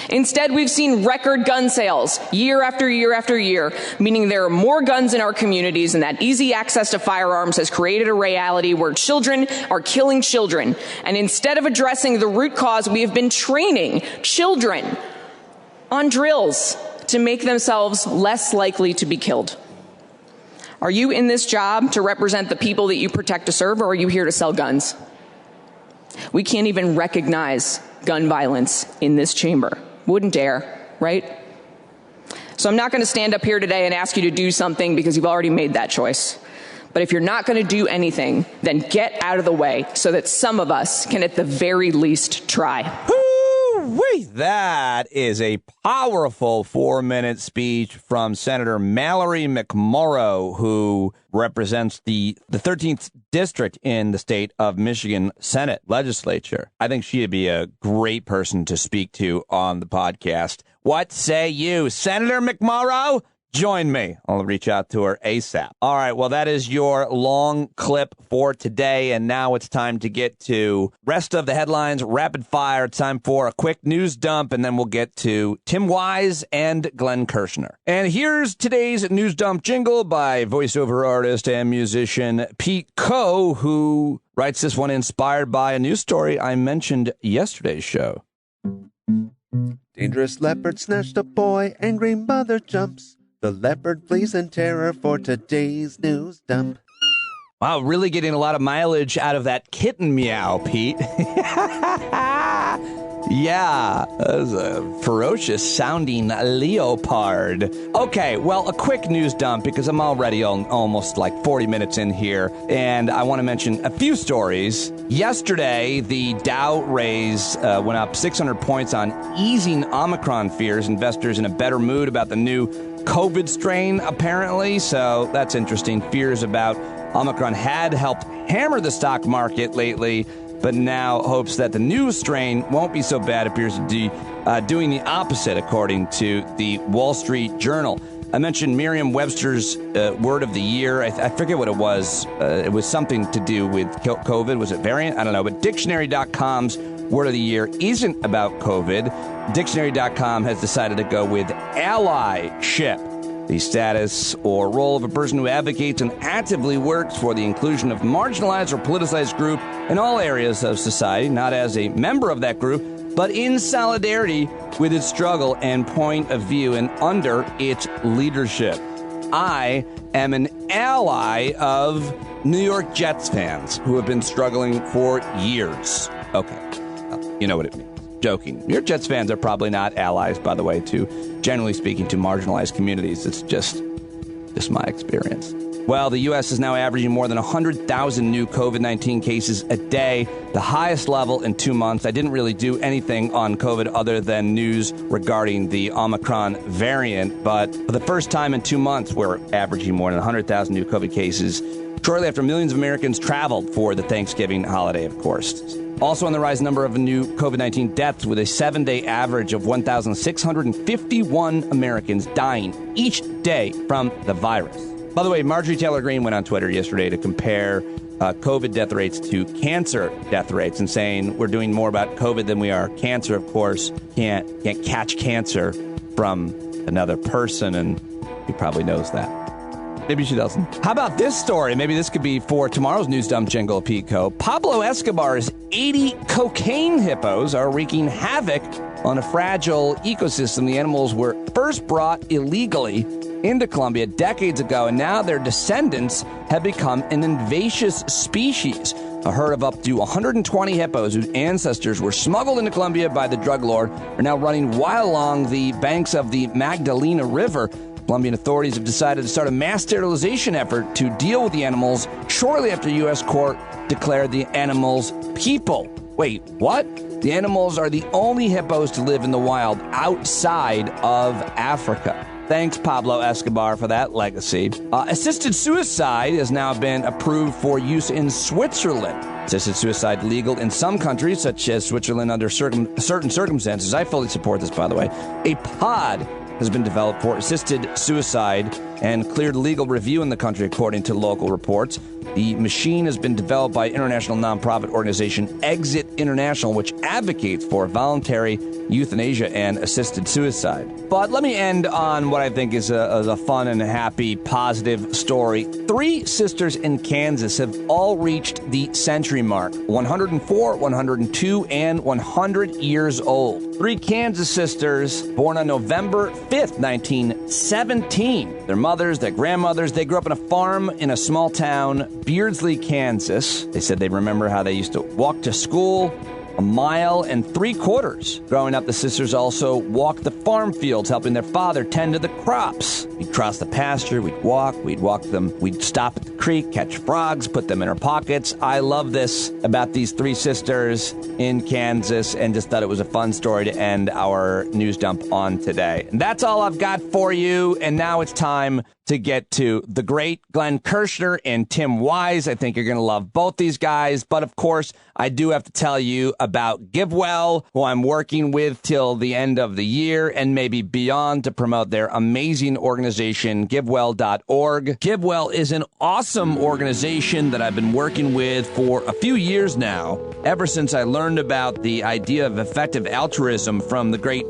Instead, we've seen record gun sales year after year after year, meaning there are more guns in our communities, and that easy access to firearms has created a reality where children are killing children. And instead of addressing the root cause, we have been training children on drills to make themselves less likely to be killed. Are you in this job to represent the people that you protect to serve, or are you here to sell guns? We can't even recognize gun violence in this chamber. Wouldn't dare, right? So I'm not going to stand up here today and ask you to do something because you've already made that choice. But if you're not going to do anything, then get out of the way so that some of us can at the very least try. Woo-wee. That is a powerful 4-minute speech from Senator Mallory McMorrow, who represents the 13th district in the state of Michigan Senate legislature. I think she'd be a great person to speak to on the podcast. What say you, Senator McMorrow? Join me. I'll reach out to her ASAP. All right, well, that is your long clip for today, and now it's time to get to rest of the headlines, rapid fire. It's time for a quick news dump, and then we'll get to Tim Wise and Glenn Kirschner. And here's today's news dump jingle by voiceover artist and musician Pete Coe, who writes this one inspired by a news story I mentioned yesterday's show. Dangerous leopard snatched a boy, angry mother jumps. The leopard flees in terror for today's news dump. Wow, really getting a lot of mileage out of that kitten meow, Pete. Yeah, that was a ferocious sounding leopard. Okay, well, a quick news dump because I'm already almost like 40 minutes in here, and I want to mention a few stories. Yesterday, the Dow went up 600 points on easing Omicron fears, investors in a better mood about the new COVID strain, apparently, so that's interesting. Fears about Omicron had helped hammer the stock market lately, but now hopes that the new strain won't be so bad. Appears to be doing the opposite, according to the Wall Street Journal. I mentioned Merriam-Webster's word of the year. I forget what it was. It was something to do with COVID. Was it variant? I don't know. But Dictionary.com's word of the year isn't about COVID. Dictionary.com has decided to go with allyship, the status or role of a person who advocates and actively works for the inclusion of marginalized or politicized group in all areas of society, not as a member of that group, but in solidarity with its struggle and point of view and under its leadership. I am an ally of New York Jets fans who have been struggling for years. Okay, you know what it means. Joking. New York Jets fans are probably not allies, by the way, to, generally speaking, to marginalized communities. It's just my experience. Well, the U.S. is now averaging more than 100,000 new COVID-19 cases a day, the highest level in 2 months. I didn't really do anything on COVID other than news regarding the Omicron variant, but for the first time in 2 months, we're averaging more than 100,000 new COVID cases, shortly after millions of Americans traveled for the Thanksgiving holiday, of course. Also on the rise, number of new COVID-19 deaths with a 7-day average of 1,651 Americans dying each day from the virus. By the way, Marjorie Taylor Greene went on Twitter yesterday to compare COVID death rates to cancer death rates and saying we're doing more about COVID than we are cancer. Of course, can't catch cancer from another person, and he probably knows that. Maybe she doesn't. How about this story? Maybe this could be for tomorrow's news dump jingle, Pico. Pablo Escobar's 80 cocaine hippos are wreaking havoc on a fragile ecosystem. The animals were first brought illegally into Colombia decades ago, and now their descendants have become an invasive species. A herd of up to 120 hippos whose ancestors were smuggled into Colombia by the drug lord are now running wild along the banks of the Magdalena River. Colombian authorities have decided to start a mass sterilization effort to deal with the animals shortly after U.S. court declared the animals people. Wait, what? The animals are the only hippos to live in the wild outside of Africa. Thanks, Pablo Escobar, for that legacy. Assisted suicide has now been approved for use in Switzerland. Assisted suicide legal in some countries, such as Switzerland, under certain circumstances. I fully support this, by the way. A pod has been developed for assisted suicide and cleared legal review in the country, according to local reports. The machine has been developed by international nonprofit organization Exit International, which advocates for voluntary euthanasia and assisted suicide. But let me end on what I think is a fun and happy, positive story. 3 sisters in Kansas have all reached the century mark: 104, 102, and 100 years old. 3 Kansas sisters born on November 5th, 1917. Their mothers, their grandmothers, they grew up on a farm in a small town, Beardsley, Kansas. They said they remember how they used to walk to school 1.75 miles. Growing up, the sisters also walked the farm fields, helping their father tend to the crops. We'd cross the pasture, we'd walk them, we'd stop at the creek, catch frogs, put them in our pockets. I love this about these 3 sisters in Kansas, and just thought it was a fun story to end our news dump on today. And that's all I've got for you, and now it's time to get to the great Glenn Kirschner and Tim Wise. I think you're going to love both these guys. But of course, I do have to tell you about GiveWell, who I'm working with till the end of the year and maybe beyond to promote their amazing organization, GiveWell.org. GiveWell is an awesome organization that I've been working with for a few years now, ever since I learned about the idea of effective altruism from the great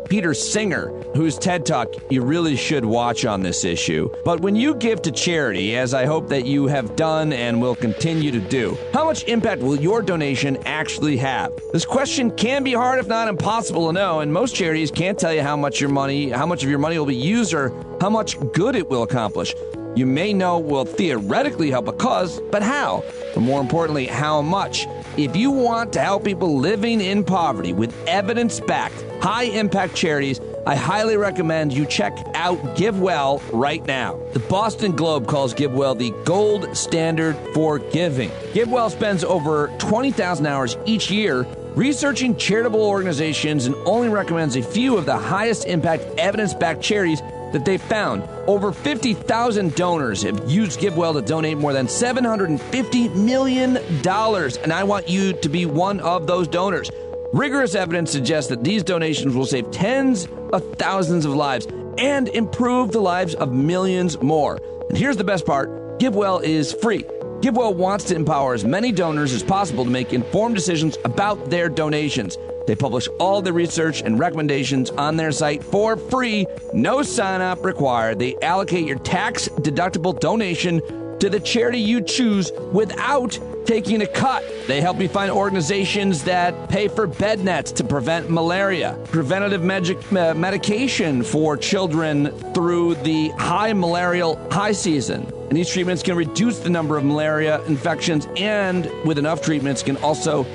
Peter Singer, whose TED Talk you really should watch on this issue. But when you give to charity, as I hope that you have done and will continue to do, how much impact will your donation actually have? This question can be hard, if not impossible to know, and most charities can't tell you how much of your money will be used or how much good it will accomplish. You may know it will theoretically help a cause, but how? But more importantly, how much? If you want to help people living in poverty with evidence-backed, high-impact charities, I highly recommend you check out GiveWell right now. The Boston Globe calls GiveWell the gold standard for giving. GiveWell spends over 20,000 hours each year researching charitable organizations and only recommends a few of the highest impact evidence-backed charities that they've found. Over 50,000 donors have used GiveWell to donate more than $750 million, and I want you to be one of those donors. Rigorous evidence suggests that these donations will save tens of thousands of lives and improve the lives of millions more. And here's the best part: GiveWell is free. GiveWell wants to empower as many donors as possible to make informed decisions about their donations. They publish all the research and recommendations on their site for free, no sign-up required. They allocate your tax-deductible donation to the charity you choose without taking a cut. They help you find organizations that pay for bed nets to prevent malaria, preventative medication for children through the malarial high season. And these treatments can reduce the number of malaria infections, and with enough treatments can also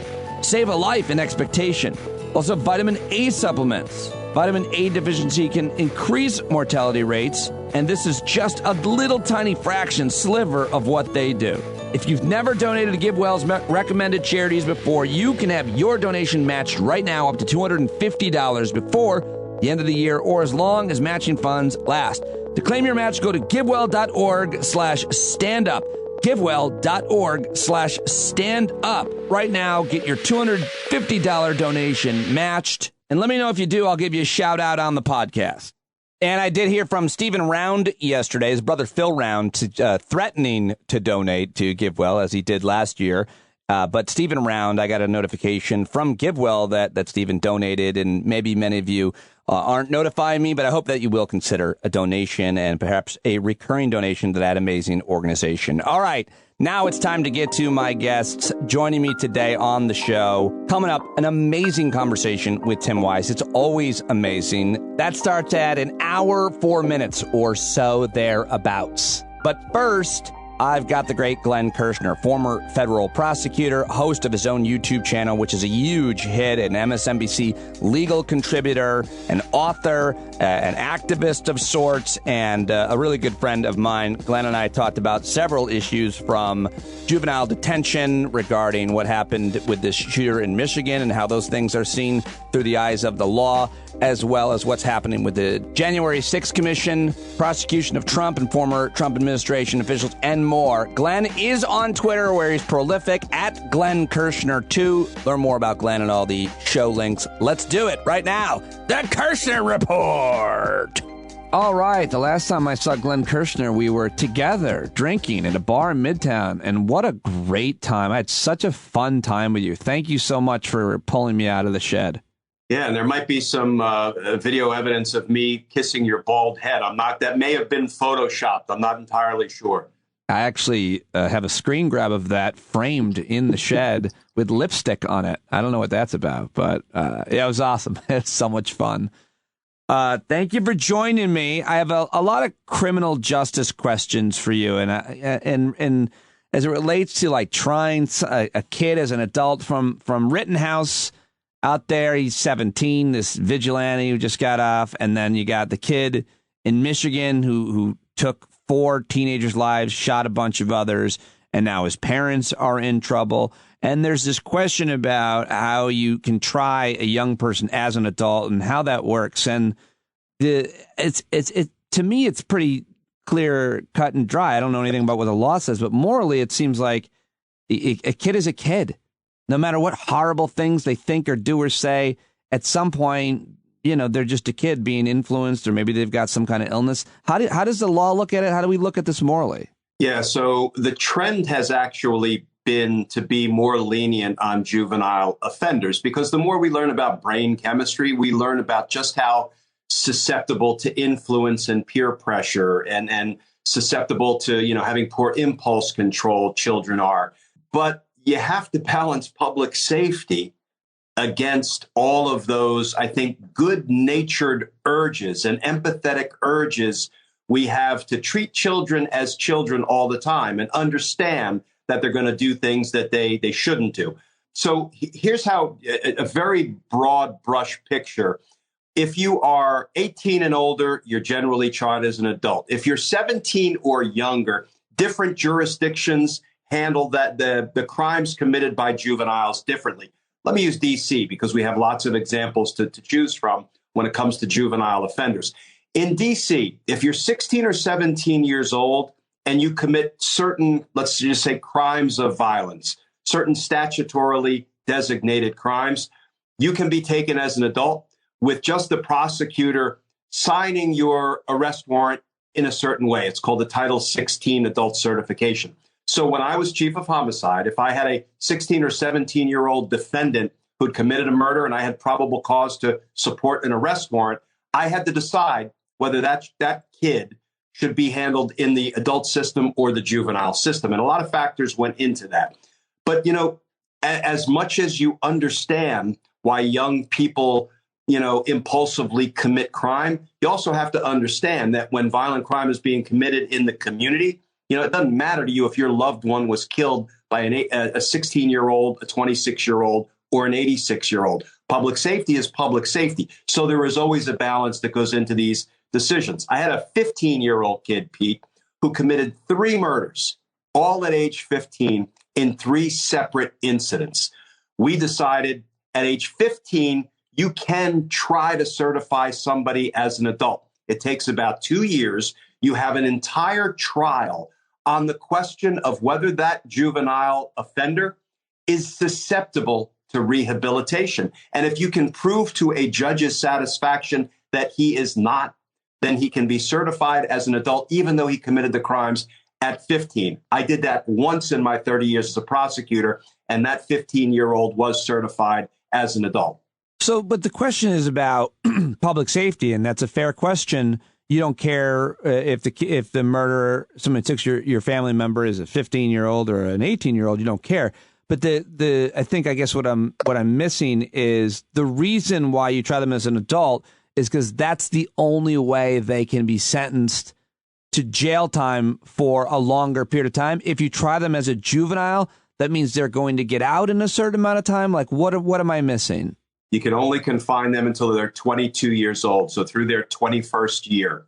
save a life in expectation. Also, vitamin A supplements. Vitamin A deficiency can increase mortality rates, and this is just a little tiny sliver of what they do. If you've never donated to GiveWell's recommended charities before, you can have your donation matched right now up to $250 before the end of the year, or as long as matching funds last. To claim your match, go to givewell.org/standup. givewell.org/standup. Right now, get your $250 donation matched. And let me know if you do, I'll give you a shout out on the podcast. And I did hear from Stephen Round yesterday, his brother Phil Round, threatening to donate to GiveWell as he did last year. But Stephen Round, I got a notification from GiveWell that Stephen donated, and maybe many of you aren't notifying me, but I hope that you will consider a donation and perhaps a recurring donation to that amazing organization. All right, now it's time to get to my guests joining me today on the show. Coming up, an amazing conversation with Tim Wise. It's always amazing. That starts at an hour, 4 minutes or so thereabouts. But first, I've got the great Glenn Kirschner, former federal prosecutor, host of his own YouTube channel, which is a huge hit, an MSNBC legal contributor, an author, an activist of sorts, and a really good friend of mine. Glenn and I talked about several issues, from juvenile detention regarding what happened with this shooter in Michigan and how those things are seen through the eyes of the law, as well as what's happening with the January 6th Commission, prosecution of Trump and former Trump administration officials, and more. Glenn is on Twitter, where he's prolific, at Glenn Kirschner 2. Learn more about Glenn and all the show links. Let's do it right now. The Kirschner Report. All right, the last time I saw Glenn Kirschner, we were together drinking at a bar in Midtown, and what a great time. I had such a fun time with you. Thank you so much for pulling me out of the shed. Yeah, and there might be some video evidence of me kissing your bald head. That may have been photoshopped. I'm not entirely sure. I actually have a screen grab of that framed in the shed with lipstick on it. I don't know what that's about, but it was awesome. It's so much fun. Thank you for joining me. I have a lot of criminal justice questions for you, and as it relates to like trying a kid as an adult from Rittenhouse out there. He's 17, this vigilante who just got off, and then you got the kid in Michigan who took 4 teenagers' lives, shot a bunch of others, and now his parents are in trouble. And there's this question about how you can try a young person as an adult and how that works. And to me, it's pretty clear, cut and dry. I don't know anything about what the law says, but morally, it seems like a kid is a kid. No matter what horrible things they think or do or say, at some point, they're just a kid being influenced, or maybe they've got some kind of illness. How does the law look at it? How do we look at this morally? Yeah, so the trend has actually been to be more lenient on juvenile offenders, because the more we learn about brain chemistry, we learn about just how susceptible to influence and peer pressure and susceptible to, having poor impulse control children are. But you have to balance public safety against all of those, I think, good-natured urges and empathetic urges we have to treat children as children all the time and understand that they're going to do things that they shouldn't do. So here's how a very broad brush picture. If you are 18 and older, you're generally tried as an adult. If you're 17 or younger, different jurisdictions handle the crimes committed by juveniles differently. Let me use DC because we have lots of examples to choose from when it comes to juvenile offenders. In DC, if you're 16 or 17 years old and you commit certain, let's just say, crimes of violence, certain statutorily designated crimes, you can be taken as an adult with just the prosecutor signing your arrest warrant in a certain way. It's called the Title 16 adult certification. So when I was chief of homicide, if I had a 16 or 17-year-old defendant who'd committed a murder and I had probable cause to support an arrest warrant, I had to decide whether that kid should be handled in the adult system or the juvenile system. And a lot of factors went into that. But, as much as you understand why young people, impulsively commit crime, you also have to understand that when violent crime is being committed in the community, it doesn't matter to you if your loved one was killed by a 16-year-old, a 26-year-old, or an 86-year-old. Public safety is public safety. So there is always a balance that goes into these decisions. I had a 15-year-old kid, Pete, who committed 3 murders, all at age 15, in 3 separate incidents. We decided at age 15, you can try to certify somebody as an adult. It takes about 2 years. You have an entire trial on the question of whether that juvenile offender is susceptible to rehabilitation. And if you can prove to a judge's satisfaction that he is not, then he can be certified as an adult, even though he committed the crimes at 15. I did that once in my 30 years as a prosecutor, and that 15-year-old was certified as an adult. So, but the question is about public safety, and that's a fair question. You don't care if the murderer, someone took your family member, is a 15-year-old or an 18-year-old. You don't care. But I guess what I'm missing is the reason why you try them as an adult is because that's the only way they can be sentenced to jail time for a longer period of time. If you try them as a juvenile, that means they're going to get out in a certain amount of time. Like, what am I missing? You can only confine them until they're 22 years old, so through their 21st year.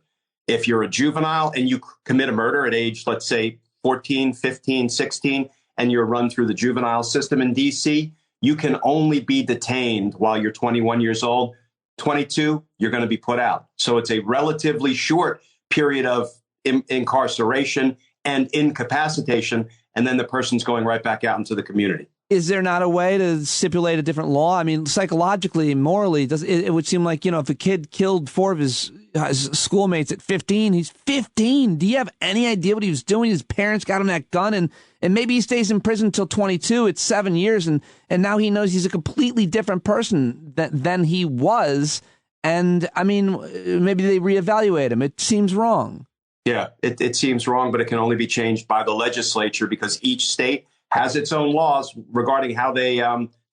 If you're a juvenile and you commit a murder at age, let's say, 14, 15, 16, and you're run through the juvenile system in D.C., you can only be detained while you're 21 years old. 22, you're going to be put out. So it's a relatively short period of incarceration and incapacitation, and then the person's going right back out into the community. Is there not a way to stipulate a different law? I mean, psychologically, morally, it would seem like, if a kid killed 4 of his his schoolmates at 15. He's 15. Do you have any idea what he was doing? His parents got him that gun, and maybe he stays in prison until 22. It's 7 years, and now he knows he's a completely different person than he was. And, I mean, maybe they reevaluate him. It seems wrong. Yeah, it seems wrong, but it can only be changed by the legislature because each state has its own laws regarding how they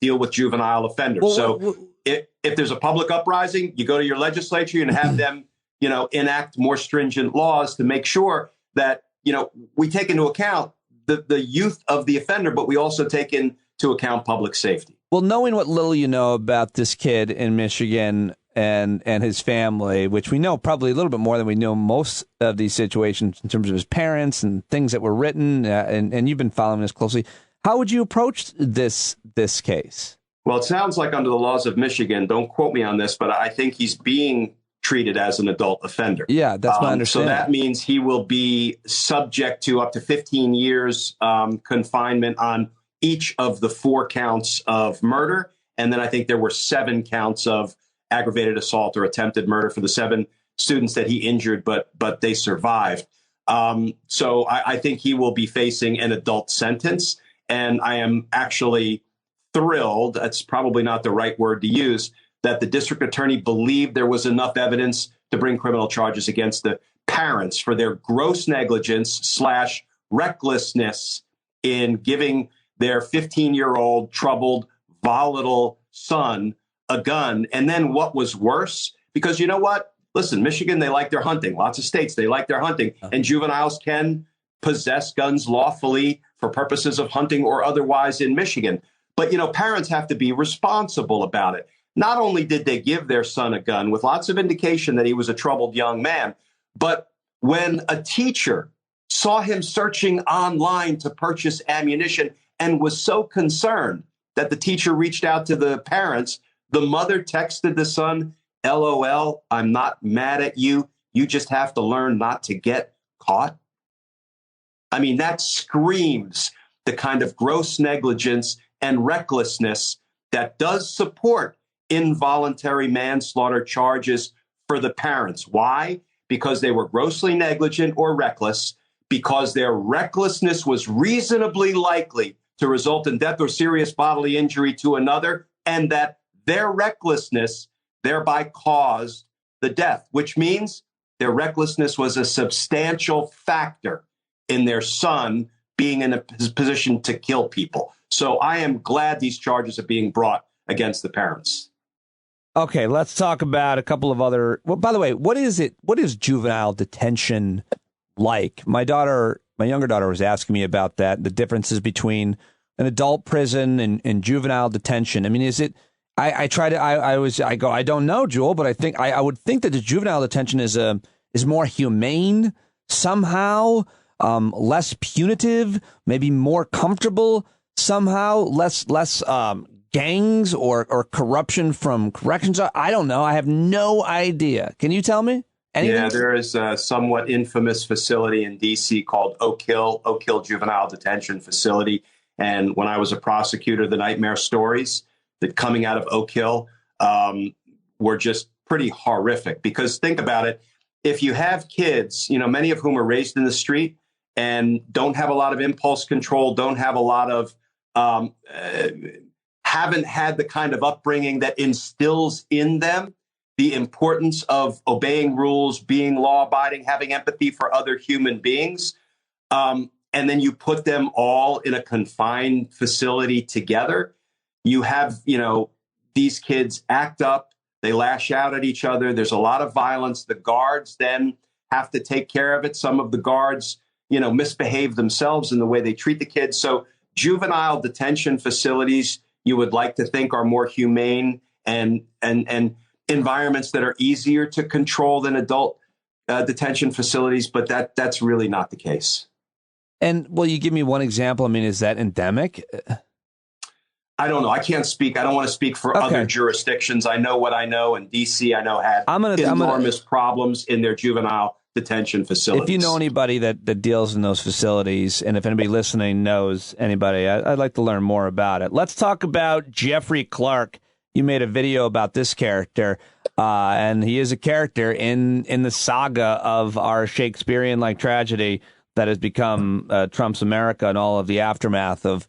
deal with juvenile offenders. Well, if there's a public uprising, you go to your legislature and have them, enact more stringent laws to make sure that, we take into account the youth of the offender, but we also take into account public safety. Well, knowing what little you know about this kid in Michigan and his family, which we know probably a little bit more than we know most of these situations in terms of his parents and things that were written, and you've been following this closely, how would you approach this case? Well, it sounds like under the laws of Michigan, don't quote me on this, but I think he's being treated as an adult offender. Yeah, that's my understanding. So that means he will be subject to up to 15 years confinement on each of the 4 counts of murder. And then I think there were 7 counts of aggravated assault or attempted murder for the 7 students that he injured, but they survived. So I think he will be facing an adult sentence. And I am actually thrilled, that's probably not the right word to use, that the district attorney believed there was enough evidence to bring criminal charges against the parents for their gross negligence / recklessness in giving their 15-year-old troubled, volatile son a gun. And then what was worse, because you know what? Listen, Michigan, they like their hunting. Lots of states, they like their hunting. And juveniles can possess guns lawfully for purposes of hunting or otherwise in Michigan. But, parents have to be responsible about it. Not only did they give their son a gun with lots of indication that he was a troubled young man, but when a teacher saw him searching online to purchase ammunition and was so concerned that the teacher reached out to the parents, the mother texted the son, LOL, I'm not mad at you. You just have to learn not to get caught. I mean, that screams the kind of gross negligence and recklessness that does support involuntary manslaughter charges for the parents. Why? Because they were grossly negligent or reckless, because their recklessness was reasonably likely to result in death or serious bodily injury to another, and that their recklessness thereby caused the death, which means their recklessness was a substantial factor in their son being in a position to kill people. So I am glad these charges are being brought against the parents. Okay, let's talk about a couple of other. Well, by the way, what is it? What is juvenile detention like? My younger daughter was asking me about that, the differences between an adult prison and juvenile detention. I mean, is it? I don't know, Jewel, but I would think that the juvenile detention is more humane somehow, less punitive, maybe more comfortable somehow, less gangs or corruption from corrections. I don't know. I have no idea. Can you tell me anything? Yeah, there is a somewhat infamous facility in DC called Oak Hill Juvenile Detention Facility. And when I was a prosecutor, the nightmare stories that coming out of Oak Hill were just pretty horrific. Because think about it. If you have kids, many of whom are raised in the street and don't have a lot of impulse control, don't have a lot of haven't had the kind of upbringing that instills in them the importance of obeying rules, being law-abiding, having empathy for other human beings. And then you put them all in a confined facility together. You have, these kids act up. They lash out at each other. There's a lot of violence. The guards then have to take care of it. Some of the guards, misbehave themselves in the way they treat the kids. So juvenile detention facilities, you would like to think, are more humane and environments that are easier to control than adult detention facilities. But that's really not the case. And will you give me one example? I mean, is that endemic? I don't know. I can't speak. I don't want to speak for other jurisdictions. I know what I know. And DC, I know, had enormous problems in their juvenile detention facilities. If you know anybody that deals in those facilities, and if anybody listening knows anybody, I'd like to learn more about it. Let's talk about Jeffrey Clark. you made a video about this character, and he is a character in the saga of our Shakespearean-like tragedy that has become Trump's America and all of the aftermath of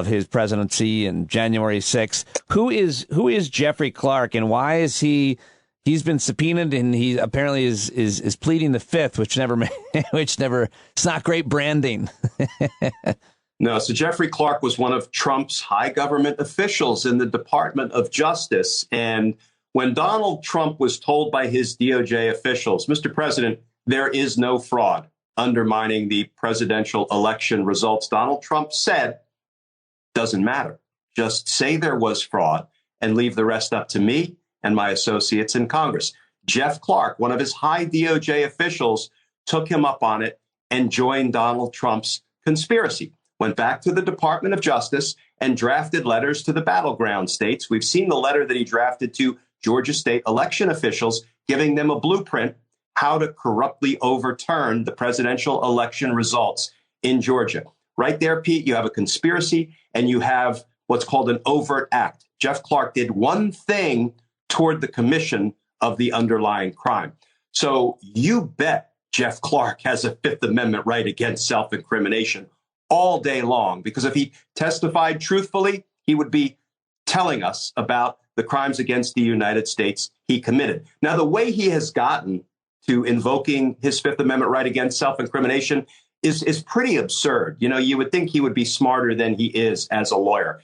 his presidency and January 6th. Who is Jeffrey Clark, and why is he's been subpoenaed, and he apparently is pleading the fifth, which never it's not great branding. No, so Jeffrey Clark was one of Trump's high government officials in the Department of Justice. And when Donald Trump was told by his DOJ officials, Mr. President, there is no fraud undermining the presidential election results, Donald Trump said, doesn't matter. Just say there was fraud and leave the rest up to me and my associates in Congress. Jeff Clark, one of his high DOJ officials, took him up on it and joined Donald Trump's conspiracy. Went back to the Department of Justice and drafted letters to the battleground states. We've seen the letter that he drafted to Georgia state election officials, giving them a blueprint how to corruptly overturn the presidential election results in Georgia. Right there, Pete, you have a conspiracy and you have what's called an overt act. Jeff Clark did one thing toward the commission of the underlying crime. So you bet Jeff Clark has a Fifth Amendment right against self-incrimination all day long, because if he testified truthfully, he would be telling us about the crimes against the United States he committed. Now, the way he has gotten to invoking his Fifth Amendment right against self-incrimination is pretty absurd. You know, you would think he would be smarter than he is as a lawyer.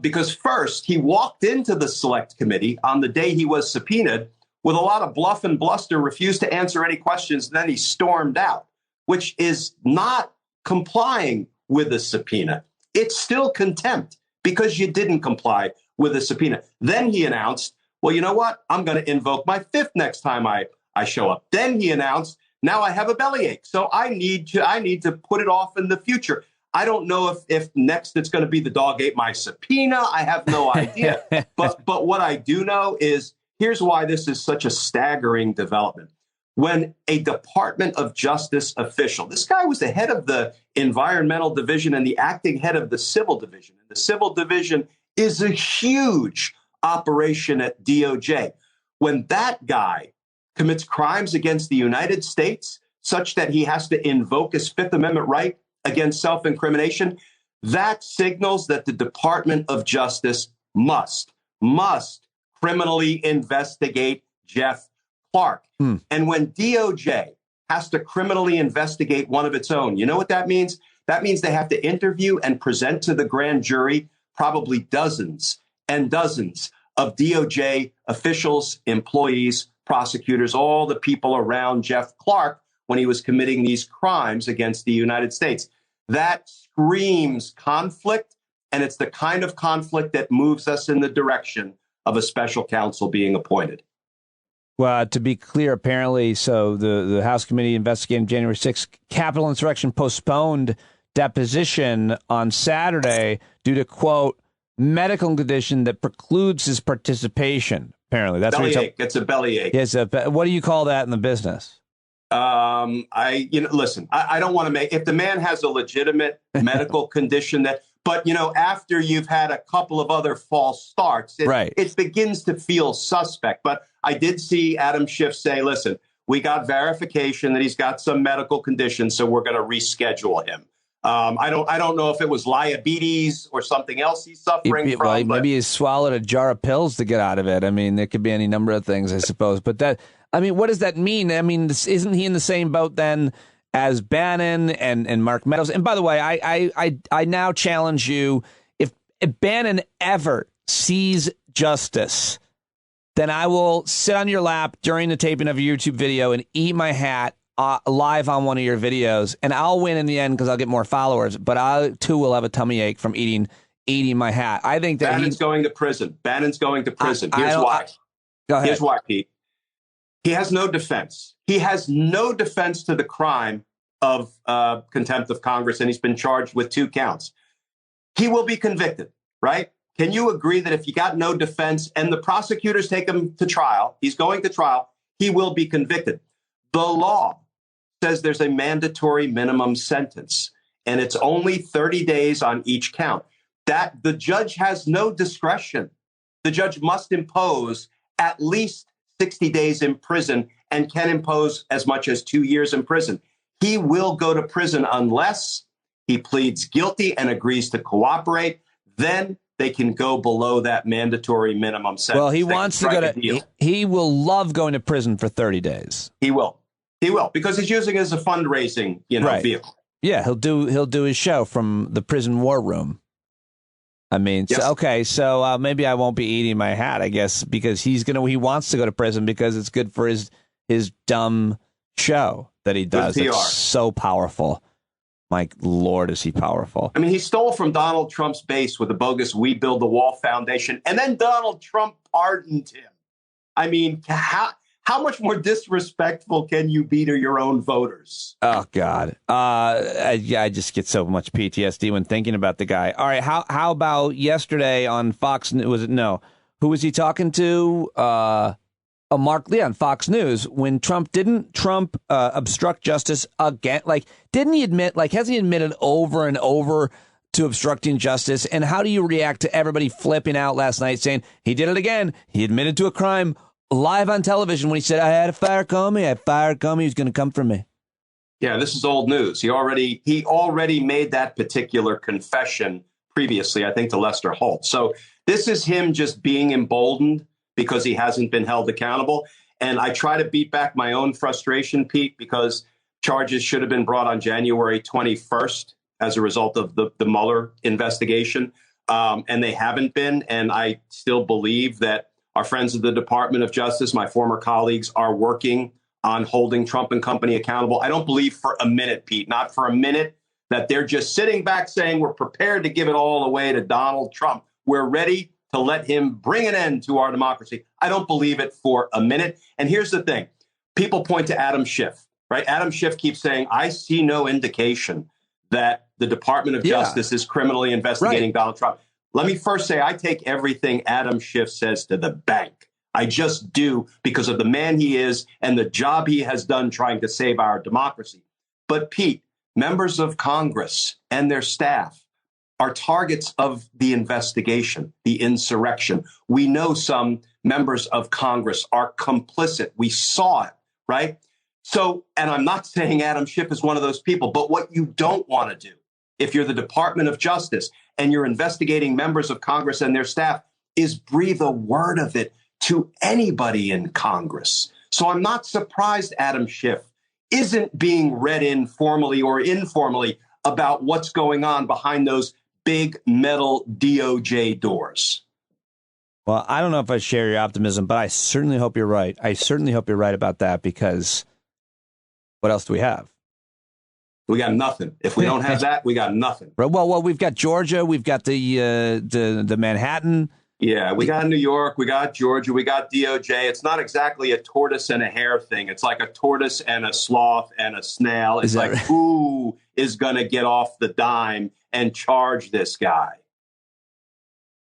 Because first, he walked into the Select Committee on the day he was subpoenaed with a lot of bluff and bluster, refused to answer any questions, and then he stormed out, which is not complying with a subpoena. It's still contempt because you didn't comply with a subpoena. Then he announced, well, you know what? I'm going to invoke my fifth next time I show up. Then he announced, now I have a bellyache, so I need to put it off in the future. I don't know if next it's going to be the dog ate my subpoena. I have no idea. But what I do know is here's why this is such a staggering development. When a Department of Justice official, this guy was the head of the Environmental Division and the acting head of the Civil Division. And the Civil Division is a huge operation at DOJ. When that guy commits crimes against the United States such that he has to invoke his Fifth Amendment right against self-incrimination, that signals that the Department of Justice must criminally investigate Jeff Clark. And when DOJ has to criminally investigate one of its own, you know what that means? That means they have to interview and present to the grand jury probably dozens and dozens of DOJ officials, employees, prosecutors, all the people around Jeff Clark when he was committing these crimes against the United States. That screams conflict, and it's the kind of conflict that moves us in the direction of a special counsel being appointed. Well, to be clear, apparently, so the House Committee investigating January 6th Capitol insurrection postponed deposition on Saturday due to, quote, medical condition that precludes his participation. Apparently, that's bellyache. It's a bellyache. Yes. What do you call that in the business? Listen, I don't want to make, if the man has a legitimate medical condition but after you've had a couple of other false starts, it begins to feel suspect. But I did see Adam Schiff say, listen, we got verification that he's got some medical condition, so we're going to reschedule him. I don't know if it was diabetes or something else he's suffering from. Well, maybe he swallowed a jar of pills to get out of it. I mean, there could be any number of things, I suppose. But what does that mean? I mean, isn't he in the same boat then as Bannon and Mark Meadows? And by the way, I now challenge you, if Bannon ever sees justice, then I will sit on your lap during the taping of a YouTube video and eat my hat live on one of your videos, and I'll win in the end because I'll get more followers. But I too will have a tummy ache from eating my hat. I think that Bannon's going to prison. Bannon's going to prison. Here's why. Go ahead. Here's why, Pete. He has no defense. He has no defense to the crime of contempt of Congress, and he's been charged with 2 counts. He will be convicted, right? Can you agree that if you got no defense and the prosecutors take him to trial, he's going to trial, he will be convicted? The law says there's a mandatory minimum sentence, and it's only 30 days on each count. That the judge has no discretion the judge must impose at least 60 days in prison and can impose as much as 2 years in prison. He will go to prison unless he pleads guilty and agrees to cooperate. Then they can go below that mandatory minimum sentence. Well, he wants to go to, he will love going to prison for 30 days. He will, because he's using it as a fundraising, vehicle. Yeah, he'll do his show from the prison war room. I mean, yes. So maybe I won't be eating my hat, I guess, because he wants to go to prison because it's good for his dumb show that he does. It's so powerful. My Lord, is he powerful. I mean, he stole from Donald Trump's base with the bogus We Build the Wall Foundation, and then Donald Trump pardoned him. I mean, how much more disrespectful can you be to your own voters? Oh, God. I just get so much PTSD when thinking about the guy. All right. How about yesterday on Fox? Who was he talking to? Mark Lee on Fox News when Trump obstruct justice again? Didn't he admit, hasn't he admitted over and over to obstructing justice? And how do you react to everybody flipping out last night saying he did it again? He admitted to a crime live on television when he said, I had a fire coming. He was going to come for me. Yeah, this is old news. He already made that particular confession previously, I think, to Lester Holt. So this is him just being emboldened because he hasn't been held accountable. And I try to beat back my own frustration, Pete, because charges should have been brought on January 21st as a result of the Mueller investigation. And they haven't been. And I still believe that our friends at the Department of Justice, my former colleagues, are working on holding Trump and company accountable. I don't believe for a minute, Pete, not for a minute, that they're just sitting back saying we're prepared to give it all away to Donald Trump. We're ready to let him bring an end to our democracy. I don't believe it for a minute. And here's the thing. People point to Adam Schiff, right? Adam Schiff keeps saying, I see no indication that the Department of Justice is criminally investigating Donald Trump. Let me first say, I take everything Adam Schiff says to the bank. I just do, because of the man he is and the job he has done trying to save our democracy. But Pete, members of Congress and their staff are targets of the investigation, the insurrection. We know some members of Congress are complicit. We saw it, right? So, and I'm not saying Adam Schiff is one of those people, but what you don't want to do, if you're the Department of Justice and you're investigating members of Congress and their staff, is breathe a word of it to anybody in Congress. So I'm not surprised Adam Schiff isn't being read in formally or informally about what's going on behind those big metal DOJ doors. Well, I don't know if I share your optimism, but I certainly hope you're right. I certainly hope you're right about that, because what else do we have? We got nothing. If we don't have that, we got nothing. Well, we've got Georgia. We've got the Manhattan. Yeah, we got New York. We got Georgia. We got DOJ. It's not exactly a tortoise and a hare thing. It's like a tortoise and a sloth and a snail. It's like, who is going to get off the dime and charge this guy?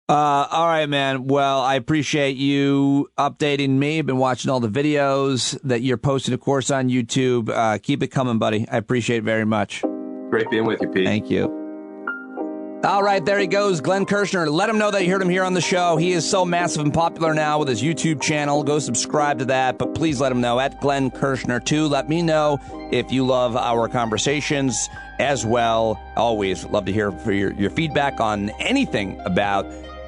All right, man. Well, I appreciate you updating me. I've been watching all the videos that you're posting, of course, on YouTube. Keep it coming, buddy. I appreciate it very much. Great being with you, Pete. Thank you. All right, there he goes, Glenn Kirschner. Let him know that you heard him here on the show. He is so massive and popular now with his YouTube channel. Go subscribe to that, but please let him know at Glenn Kirschner, too. Let me know if you love our conversations as well. Always love to hear for your feedback on anything about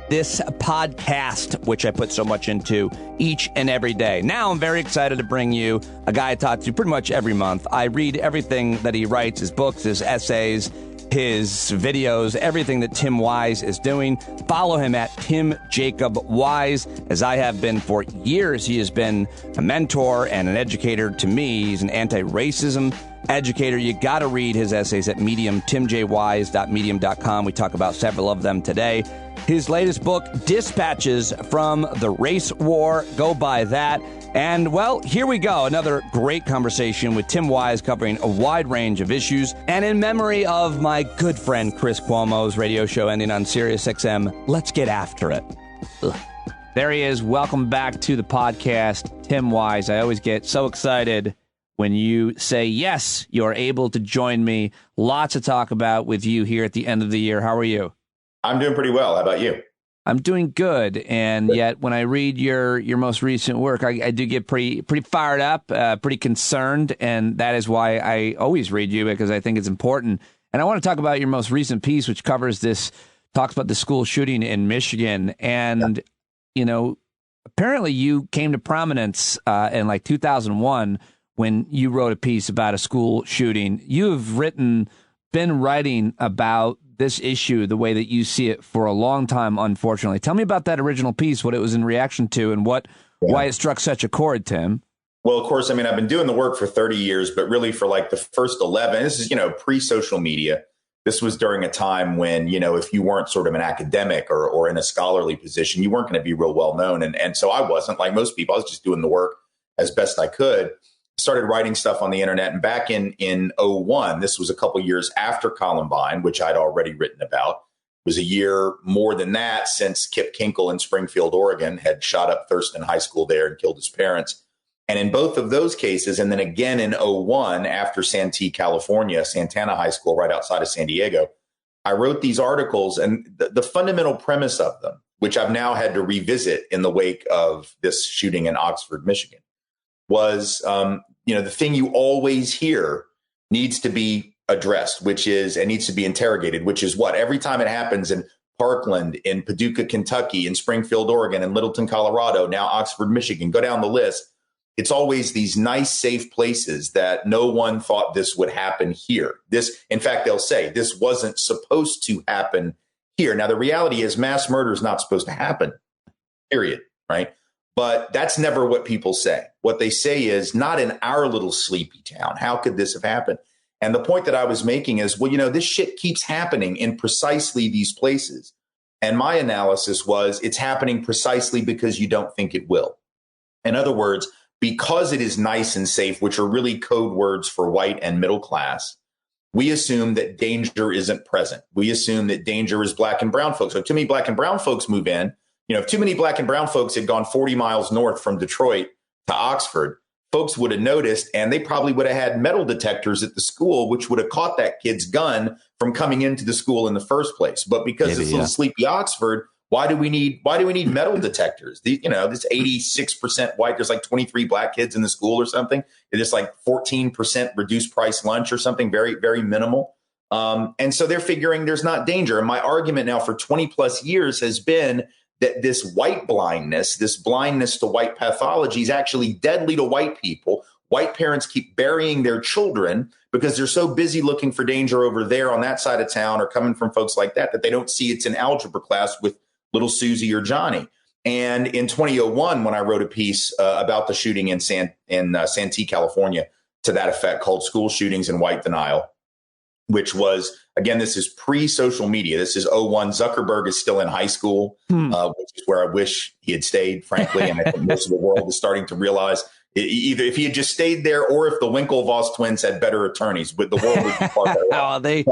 this podcast, which I put so much into each and every day. Now I'm very excited to bring you a guy I talk to pretty much every month. I read everything that he writes, his books, his essays, his videos, everything that Tim Wise is doing. Follow him at Tim Jacob Wise, as I have been for years. He has been a mentor and an educator to me. He's an anti-racism educator. You got to read his essays at Medium, timjwise.medium.com. We talk about several of them today. His latest book, Dispatches from the Race War. Go buy that. And, well, here we go. Another great conversation with Tim Wise covering a wide range of issues. And in memory of my good friend Chris Cuomo's radio show ending on Sirius XM, let's get after it. Ugh. There he is. Welcome back to the podcast, Tim Wise. I always get so excited when you say, yes, you're able to join me. Lots to talk about with you here at the end of the year. How are you? I'm doing pretty well. How about you? I'm doing good, and yet when I read your most recent work, I do get pretty fired up, pretty concerned, and that is why I always read you, because I think it's important. And I want to talk about your most recent piece, which talks about the school shooting in Michigan, and apparently you came to prominence in like 2001 when you wrote a piece about a school shooting. You've been writing about this issue the way that you see it for a long time, unfortunately. Tell me about that original piece, what it was in reaction to, and why it struck such a chord, Tim. Well, of course, I mean, I've been doing the work for 30 years, but really for like the first 11, this is, pre-social media. This was during a time when, if you weren't sort of an academic or in a scholarly position, you weren't going to be real well known. And so I wasn't, like most people. I was just doing the work as best I could. Started writing stuff on the internet. And back in 2001, this was a couple years after Columbine, which I'd already written about. It was a year more than that since Kip Kinkle in Springfield, Oregon had shot up Thurston High School there and killed his parents. And in both of those cases, and then again in 2001 after Santee, California, Santana High School right outside of San Diego, I wrote these articles, and the fundamental premise of them, which I've now had to revisit in the wake of this shooting in Oxford, Michigan, was, the thing you always hear needs to be addressed, and needs to be interrogated, which is what? Every time it happens in Parkland, in Paducah, Kentucky, in Springfield, Oregon, in Littleton, Colorado, now Oxford, Michigan, go down the list. It's always these nice, safe places that no one thought this would happen here. In fact, they'll say this wasn't supposed to happen here. Now, the reality is mass murder is not supposed to happen, period, right? But that's never what people say. What they say is, not in our little sleepy town. How could this have happened? And the point that I was making is, this shit keeps happening in precisely these places. And my analysis was, it's happening precisely because you don't think it will. In other words, because it is nice and safe, which are really code words for white and middle class, we assume that danger isn't present. We assume that danger is black and brown folks. So too many black and brown folks move in. If too many black and brown folks had gone 40 miles north from Detroit to Oxford, folks would have noticed, and they probably would have had metal detectors at the school, which would have caught that kid's gun from coming into the school in the first place. But because it's little sleepy Oxford, why do we need metal detectors? This 86% white, there's like 23 black kids in the school or something. It's like 14% reduced price lunch or something, very, very minimal. And so they're figuring there's not danger. And my argument now for 20 plus years has been that this white blindness, this blindness to white pathology is actually deadly to white people. White parents keep burying their children because they're so busy looking for danger over there on that side of town or coming from folks like that they don't see it's in algebra class with little Susie or Johnny. And in 2001, when I wrote a piece about the shooting in Santee, California, to that effect, called School Shootings and White Denial, which was, again, this is pre-social media. This is 2001. Zuckerberg is still in high school, which is where I wish he had stayed, frankly. And I think most of the world is starting to realize either if he had just stayed there or if the Winklevoss twins had better attorneys, but the world would be far better.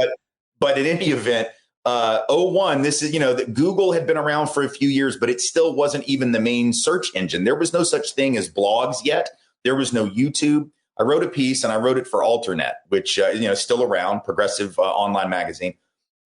But in any event, 2001, this is, that Google had been around for a few years, but it still wasn't even the main search engine. There was no such thing as blogs yet. There was no YouTube. I wrote a piece, and I wrote it for Alternet, which, still around, progressive online magazine.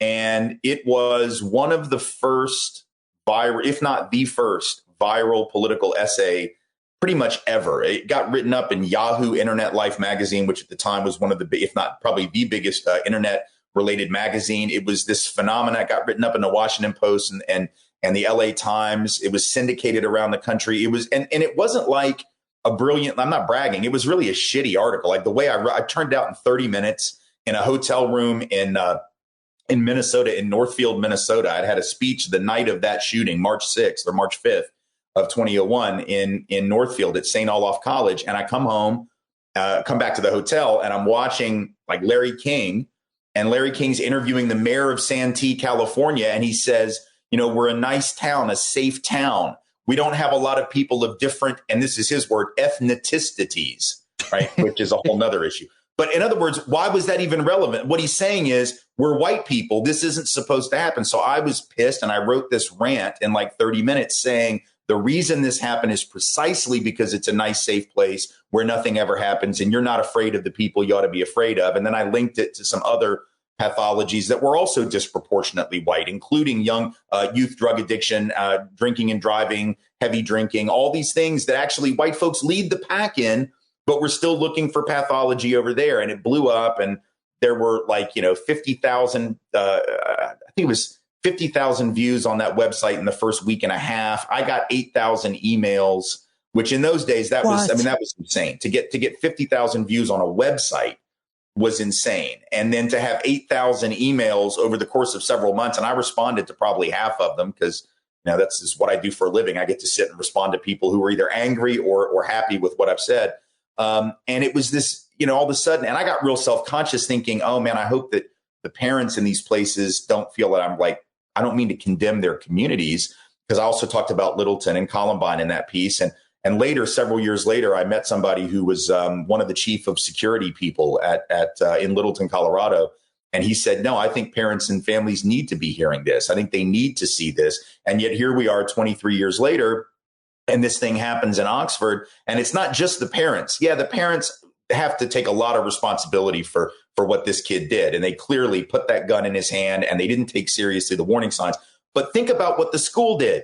And it was one of the first viral, if not the first viral political essay pretty much ever. It got written up in Yahoo Internet Life magazine, which at the time was one of the, if not probably the biggest internet related magazine. It was this phenomenon. It got written up in the Washington Post and the LA Times. It was syndicated around the country. It was, and it wasn't like a brilliant, I'm not bragging. It was really a shitty article. Like the way I turned it out in 30 minutes in a hotel room in Minnesota, in Northfield, Minnesota. I'd had a speech the night of that shooting, March 6th or March 5th of 2001 in Northfield at St. Olaf College. And I come home, come back to the hotel, and I'm watching like Larry King, and Larry King's interviewing the mayor of Santee, California. And he says, we're a nice town, a safe town. We don't have a lot of people of different, and this is his word, ethnicities, right? Which is a whole nother issue. But in other words, why was that even relevant? What he's saying is, we're white people. This isn't supposed to happen. So I was pissed, and I wrote this rant in like 30 minutes saying the reason this happened is precisely because it's a nice, safe place where nothing ever happens, and you're not afraid of the people you ought to be afraid of. And then I linked it to some other pathologies that were also disproportionately white, including young youth drug addiction, drinking and driving, heavy drinking, all these things that actually white folks lead the pack in, but we're still looking for pathology over there. And it blew up, and there were 50,000, I think it was 50,000 views on that website in the first week and a half. I got 8,000 emails, which in those days, that was insane. To get 50,000 views on a website was insane. And then to have 8,000 emails over the course of several months. And I responded to probably half of them because, that's just what I do for a living. I get to sit and respond to people who are either angry or happy with what I've said. And it was this, all of a sudden, and I got real self-conscious thinking, oh man, I hope that the parents in these places don't feel that I don't mean to condemn their communities, because I also talked about Littleton and Columbine in that piece. And later, several years later, I met somebody who was one of the chief of security people in Littleton, Colorado. And he said, no, I think parents and families need to be hearing this. I think they need to see this. And yet here we are 23 years later, and this thing happens in Oxford. And it's not just the parents. Yeah, the parents have to take a lot of responsibility for what this kid did. And they clearly put that gun in his hand, and they didn't take seriously the warning signs. But think about what the school did.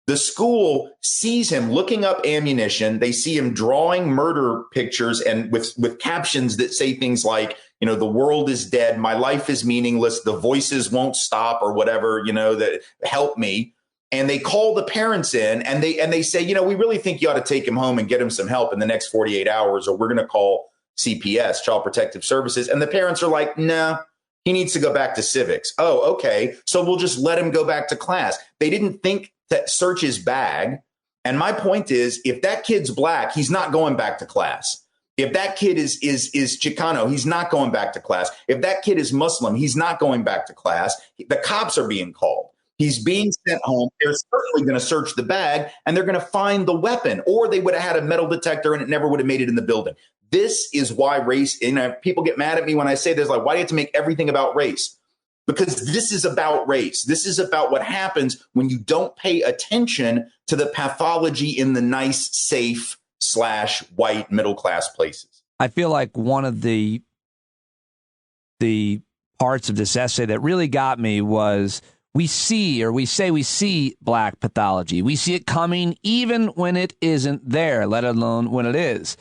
The school sees him looking up ammunition. They see him drawing murder pictures and with captions that say things like, the world is dead. My life is meaningless. The voices won't stop, or whatever, that help me. And they call the parents in, and they say, we really think you ought to take him home and get him some help in the next 48 hours, or we're going to call CPS, Child Protective Services. And the parents are like, no, he needs to go back to civics. Oh, okay. So we'll just let him go back to class. They didn't think to search his bag. And my point is, if that kid's black, he's not going back to class. If that kid is Chicano, he's not going back to class. If that kid is Muslim, he's not going back to class. The cops are being called. He's being sent home. They're certainly going to search the bag, and they're going to find the weapon, or they would have had a metal detector and it never would have made it in the building. This is why race, people get mad at me when I say this, why do you have to make everything about race? Because this is about race. This is about what happens when you don't pay attention to the pathology in the nice, safe / white middle-class places. I feel like one of the parts of this essay that really got me was we see black pathology. We see it coming even when it isn't there, let alone when it is.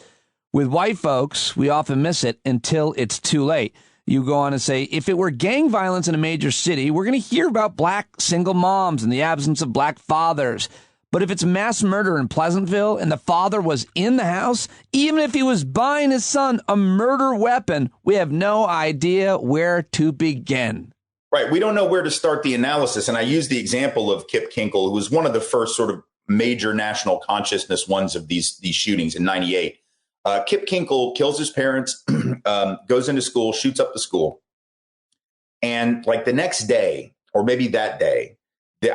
With white folks, we often miss it until it's too late. You go on to say, if it were gang violence in a major city, we're going to hear about black single moms and the absence of black fathers. But if it's mass murder in Pleasantville and the father was in the house, even if he was buying his son a murder weapon, we have no idea where to begin. Right. We don't know where to start the analysis. And I use the example of Kip Kinkle, who was one of the first sort of major national consciousness ones of these shootings in 98. Kip Kinkle kills his parents, goes into school, shoots up the school. And the next day, or maybe that day,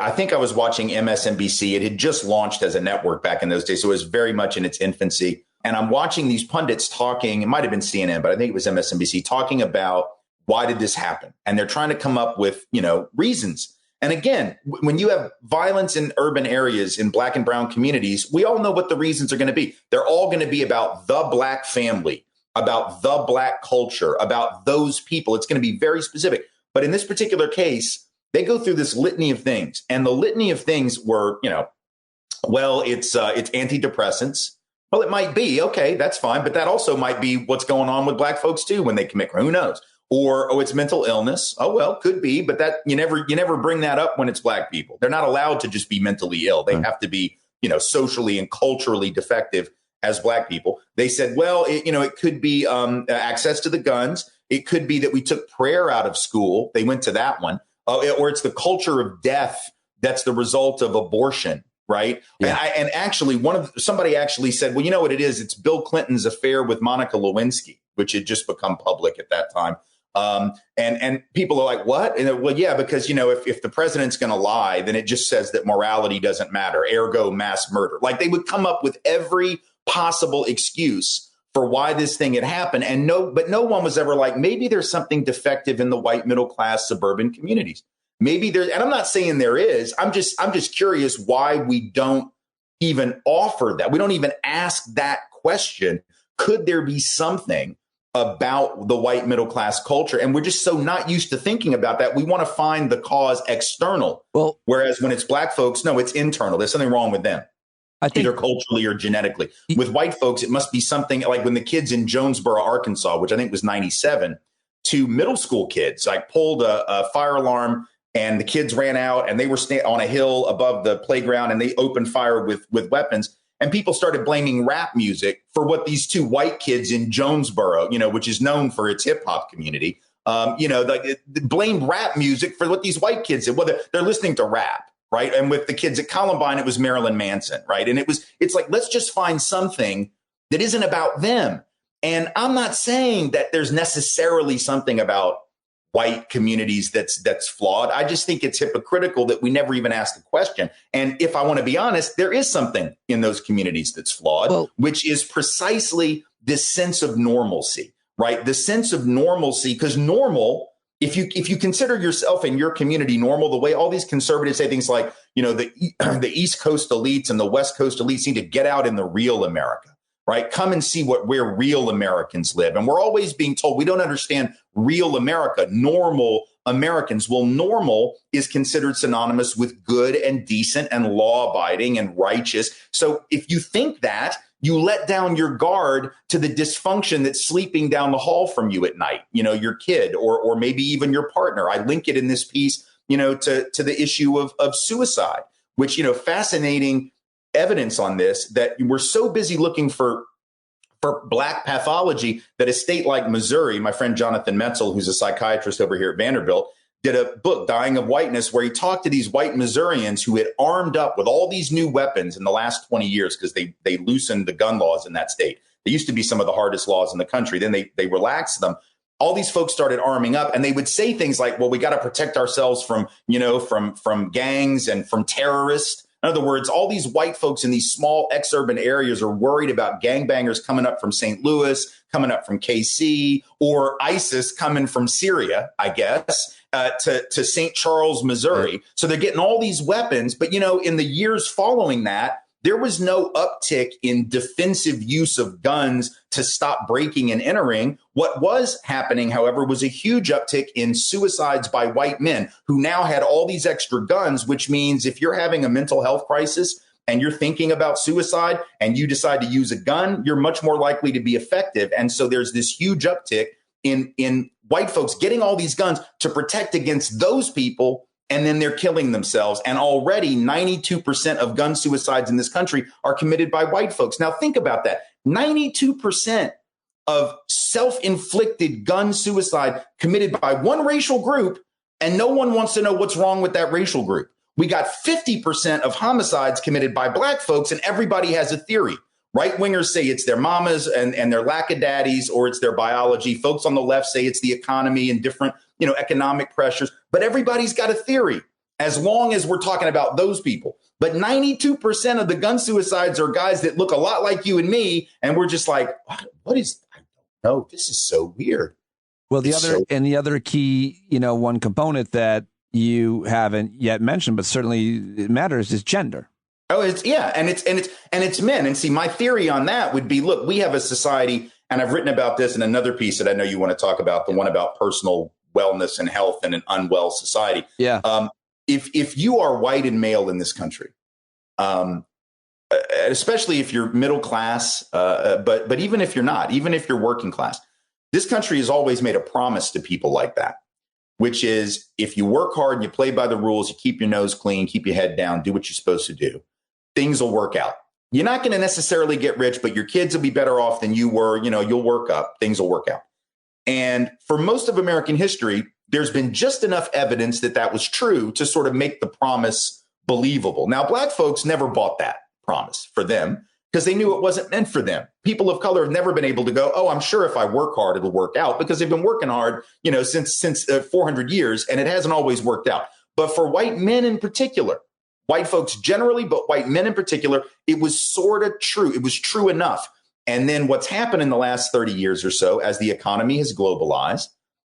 I think I was watching MSNBC. It had just launched as a network back in those days, so it was very much in its infancy. And I'm watching these pundits talking, it might have been CNN, but I think it was MSNBC, talking about why did this happen? And they're trying to come up with, reasons. And again, when you have violence in urban areas, in black and brown communities, we all know what the reasons are going to be. They're all going to be about the black family, about the black culture, about those people. It's going to be very specific. But in this particular case, they go through this litany of things. And the litany of things were, it's antidepressants. Well, it might be. Okay, that's fine. But that also might be what's going on with black folks, too, when they commit crime. Who knows? Or, it's mental illness. Oh, well, could be. But that you never bring that up when it's black people. They're not allowed to just be mentally ill. They have to be, socially and culturally defective as black people. They said, well, it could be access to the guns. It could be that we took prayer out of school. They went to that one. Or it's the culture of death that's the result of abortion. Right. Yeah. And actually, somebody actually said, well, you know what it is? It's Bill Clinton's affair with Monica Lewinsky, which had just become public at that time. And people are like, what? And well, yeah, because, if the president's going to lie, then it just says that morality doesn't matter. Ergo mass murder. They would come up with every possible excuse for why this thing had happened. But no one was ever like, maybe there's something defective in the white middle class suburban communities. Maybe there, and I'm not saying there is. I'm just curious why we don't even offer that. We don't even ask that question. Could there be something about the white middle class culture. And we're just so not used to thinking about that. We want to find the cause external. Well, whereas when it's black folks, no, it's internal. There's something wrong with them. I think, either culturally or genetically. With white folks, it must be something like when the kids in Jonesboro, Arkansas, which I think was 97, 2 middle school kids, like pulled a fire alarm and the kids ran out and they were on a hill above the playground and they opened fire with weapons. And people started blaming rap music for what these 2 white kids in Jonesboro, which is known for its hip hop community, blamed rap music for what these white kids did. Well, they're listening to rap. Right. And with the kids at Columbine, it was Marilyn Manson. Right. And it's like, let's just find something that isn't about them. And I'm not saying that there's necessarily something about white communities that's flawed. I just think it's hypocritical that we never even ask the question. And if I want to be honest, there is something in those communities that's flawed, which is precisely this sense of normalcy. Right. The sense of normalcy, because normal. If you consider yourself and your community normal, the way all these conservatives say things like, the East Coast elites and the West Coast elites need to get out in the real America, right? Come and see where real Americans live. And we're always being told we don't understand real America, normal Americans. Well, normal is considered synonymous with good and decent and law abiding and righteous. So if you think that, you let down your guard to the dysfunction that's sleeping down the hall from you at night, your kid or maybe even your partner. I link it in this piece, to the issue of suicide, which, fascinating evidence on this, that we're so busy looking for black pathology that a state like Missouri, my friend Jonathan Metzl, who's a psychiatrist over here at Vanderbilt, did a book, Dying of Whiteness, where he talked to these white Missourians who had armed up with all these new weapons in the last 20 years because they loosened the gun laws in that state. They used to be some of the hardest laws in the country. Then they relaxed them. All these folks started arming up, and they would say things like, well, we got to protect ourselves from gangs and from terrorists. In other words, all these white folks in these small exurban areas are worried about gangbangers coming up from St. Louis, coming up from KC, or ISIS coming from Syria, I guess, to St. Charles, Missouri. So they're getting all these weapons. But, in the years following that, there was no uptick in defensive use of guns to stop breaking and entering. What was happening, however, was a huge uptick in suicides by white men who now had all these extra guns, which means if you're having a mental health crisis and you're thinking about suicide and you decide to use a gun, you're much more likely to be effective. And so there's this huge uptick in white folks getting all these guns to protect against those people. And then they're killing themselves. And already 92% of gun suicides in this country are committed by white folks. Now, think about that. 92% of self-inflicted gun suicide committed by one racial group, and no one wants to know what's wrong with that racial group. We got 50% of homicides committed by black folks, and everybody has a theory. Right-wingers say it's their mamas and their lack-a-daddies, or it's their biology. Folks on the left say it's the economy and different economic pressures, but everybody's got a theory as long as we're talking about those people. But 92% of the gun suicides are guys that look a lot like you and me. And we're just like, what is, I don't know. This is so weird. Well, the other key, one component that you haven't yet mentioned, but certainly it matters, is gender. Oh, it's men. And see, my theory on that would be, look, we have a society, and I've written about this in another piece that I know you want to talk about, the one about personal wellness and health in an unwell society. Yeah. If you are white and male in this country, especially if you're middle class, but even if you're not, even if you're working class, this country has always made a promise to people like that, which is if you work hard and you play by the rules, you keep your nose clean, keep your head down, do what you're supposed to do, things will work out. You're not going to necessarily get rich, but your kids will be better off than you were. You'll work up, things will work out. And for most of American history, there's been just enough evidence that was true to sort of make the promise believable. Now, black folks never bought that promise for them because they knew it wasn't meant for them. People of color have never been able to go, oh, I'm sure if I work hard, it'll work out, because they've been working hard, since 400 years, and it hasn't always worked out. But for white men in particular, white folks generally, but white men in particular, it was sort of true. It was true enough. And then what's happened in the last 30 years or so, as the economy has globalized,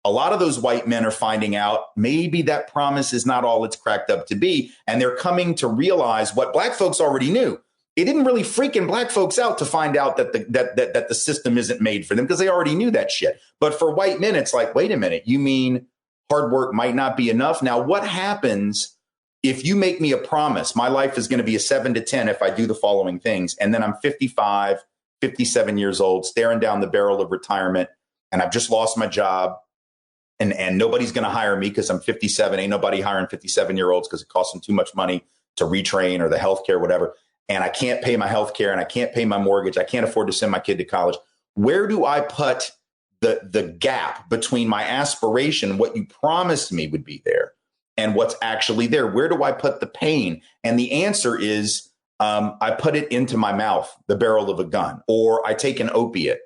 a lot of those white men are finding out maybe that promise is not all it's cracked up to be. And they're coming to realize what black folks already knew, it didn't really freaking black folks out to find out that the system isn't made for them because they already knew that shit. But for white men, it's like, wait a minute, you mean hard work might not be enough? Now, what happens if you make me a promise? My life is going to be a 7 to 10 if I do the following things. And then I'm 55, 57 years old, staring down the barrel of retirement, and I've just lost my job. And nobody's going to hire me because I'm 57. Ain't nobody hiring 57-year-olds because it costs them too much money to retrain or the healthcare, whatever. And I can't pay my healthcare and I can't pay my mortgage. I can't afford to send my kid to college. Where do I put the gap between my aspiration, what you promised me would be there, and what's actually there? Where do I put the pain? And the answer is I put it into my mouth, the barrel of a gun, or I take an opiate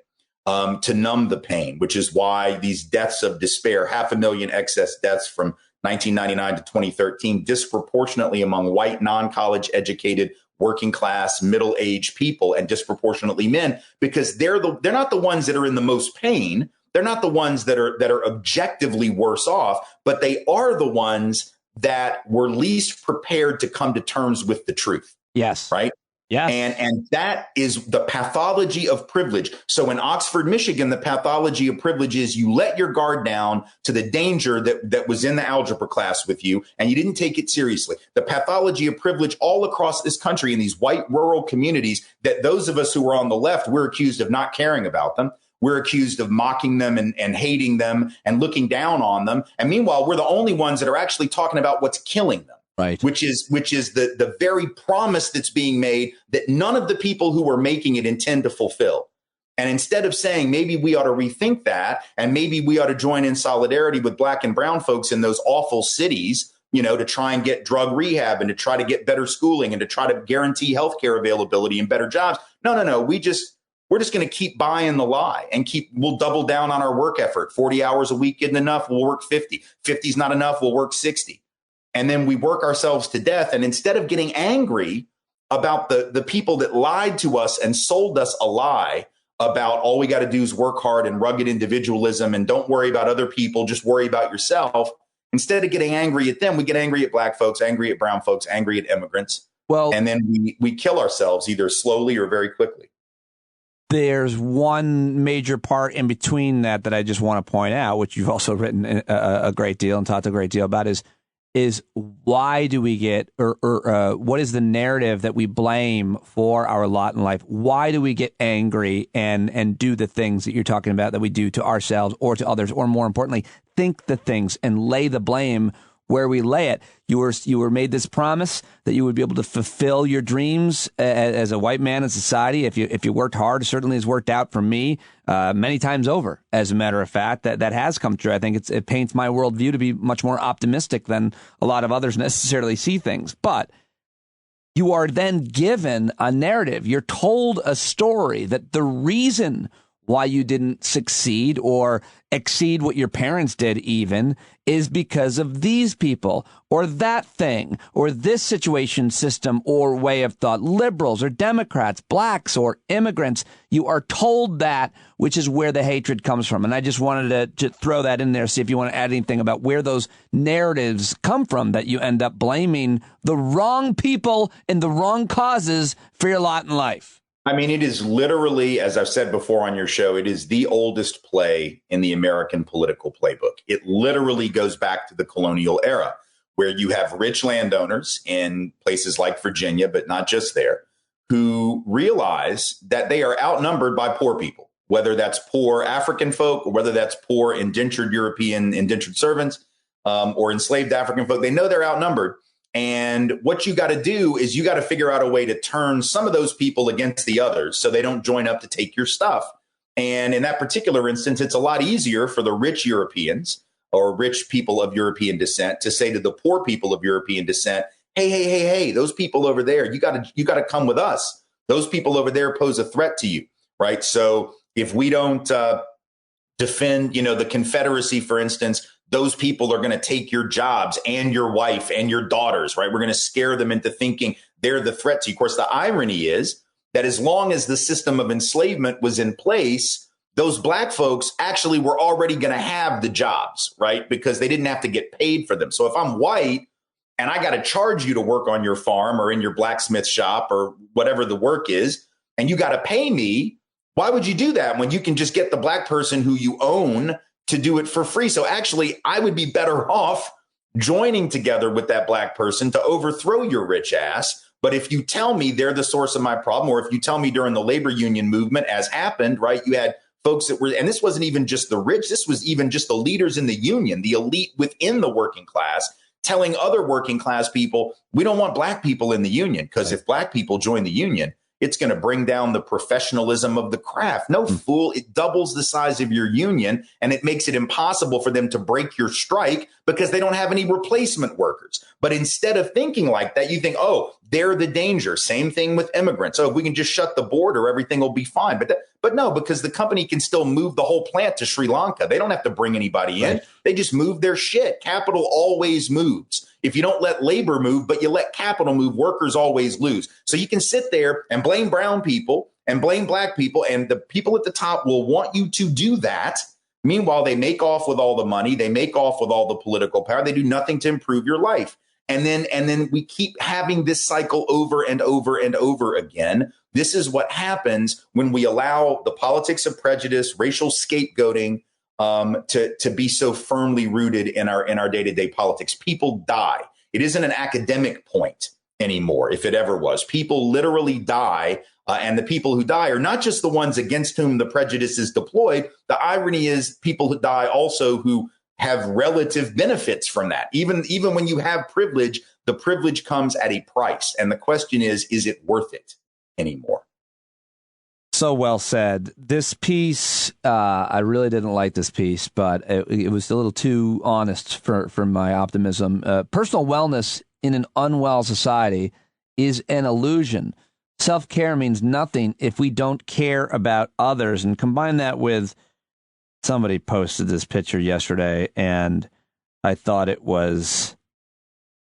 to numb the pain, which is why these deaths of despair, 500,000 excess deaths from 1999 to 2013, disproportionately among white, non-college educated, working class, middle-aged people, and disproportionately men, because they're not the ones that are in the most pain. They're not the ones that are objectively worse off, but they are the ones that were least prepared to come to terms with the truth. Yes. Right? Yes. And that is the pathology of privilege. So in Oxford, Michigan, the pathology of privilege is you let your guard down to the danger that was in the algebra class with you, and you didn't take it seriously. The pathology of privilege all across this country in these white rural communities, that those of us who are on the left, we're accused of not caring about them. We're accused of mocking them and hating them and looking down on them. And meanwhile, we're the only ones that are actually talking about what's killing them. Right. Which is the very promise that's being made that none of the people who are making it intend to fulfill. And instead of saying maybe we ought to rethink that, and maybe we ought to join in solidarity with black and brown folks in those awful cities, to try and get drug rehab and to try to get better schooling and to try to guarantee healthcare availability and better jobs. No. We're just going to keep buying the lie and we'll double down on our work effort. 40 hours a week isn't enough. We'll work 50. 50 is not enough. We'll work 60. And then we work ourselves to death. And instead of getting angry about the people that lied to us and sold us a lie about all we got to do is work hard and rugged individualism and don't worry about other people, just worry about yourself. Instead of getting angry at them, we get angry at black folks, angry at brown folks, angry at immigrants. Well, and then we kill ourselves either slowly or very quickly. There's one major part in between that I just want to point out, which you've also written a great deal and talked a great deal about, is why do we get or what is the narrative that we blame for our lot in life? Why do we get angry and do the things that you're talking about that we do to ourselves or to others, or more importantly, think the things and lay the blame where we lay it? You were made this promise that you would be able to fulfill your dreams as a white man in society if you worked hard. It certainly has worked out for me many times over. As a matter of fact, that has come true. I think it paints my worldview to be much more optimistic than a lot of others necessarily see things. But you are then given a narrative. You're told a story that the reason why you didn't succeed or exceed what your parents did even is because of these people or that thing or this situation, system, or way of thought, liberals or Democrats, blacks or immigrants. You are told that, which is where the hatred comes from. And I just wanted to throw that in there, see if you want to add anything about where those narratives come from, that you end up blaming the wrong people and the wrong causes for your lot in life. I mean, it is literally, as I've said before on your show, it is the oldest play in the American political playbook. It literally goes back to the colonial era, where you have rich landowners in places like Virginia, but not just there, who realize that they are outnumbered by poor people, whether that's poor African folk or whether that's poor indentured European indentured servants or enslaved African folk. They know they're outnumbered. And what you got to do is you got to figure out a way to turn some of those people against the others so they don't join up to take your stuff. And in that particular instance, it's a lot easier for the rich Europeans or rich people of European descent to say to the poor people of European descent, hey, those people over there, you got to come with us. Those people over there pose a threat to you. Right. So if we don't defend, the Confederacy, for instance, those people are going to take your jobs and your wife and your daughters, right? We're going to scare them into thinking they're the threat to you. Of course, the irony is that as long as the system of enslavement was in place, those black folks actually were already going to have the jobs, right? Because they didn't have to get paid for them. So if I'm white and I got to charge you to work on your farm or in your blacksmith shop or whatever the work is, and you got to pay me, why would you do that when you can just get the black person who you own to do it for free? So actually, I would be better off joining together with that black person to overthrow your rich ass. But if you tell me they're the source of my problem, or if you tell me during the labor union movement, as happened, right, you had folks that were, and this wasn't even just the rich, this was even just the leaders in the union, the elite within the working class, telling other working class people, we don't want black people in the union, because if black people join the union, it's going to bring down the professionalism of the craft. No, fool, it doubles the size of your union, and it makes it impossible for them to break your strike because they don't have any replacement workers. But instead of thinking like that, you think, oh, they're the danger. Same thing with immigrants. Oh, if we can just shut the border, everything will be fine. But no, because the company can still move the whole plant to Sri Lanka. They don't have to bring anybody in. They just move their shit. Capital always moves. If you don't let labor move, but you let capital move, workers always lose. So you can sit there and blame brown people and blame black people, and the people at the top will want you to do that. Meanwhile, they make off with all the money. They make off with all the political power. They do nothing to improve your life. And then we keep having this cycle over and over and over again. This is what happens when we allow the politics of prejudice, racial scapegoating, to be so firmly rooted in our day-to-day politics. People die. It isn't an academic point anymore, if it ever was. People literally die, and the people who die are not just the ones against whom the prejudice is deployed. The irony is people who die also who have relative benefits from that. Even when you have privilege, the privilege comes at a price. And the question is it worth it anymore? So well said. This piece, I really didn't like this piece, but it was a little too honest for my optimism. Personal wellness in an unwell society is an illusion. Self-care means nothing if we don't care about others. And combine that with, somebody posted this picture yesterday, and I thought it was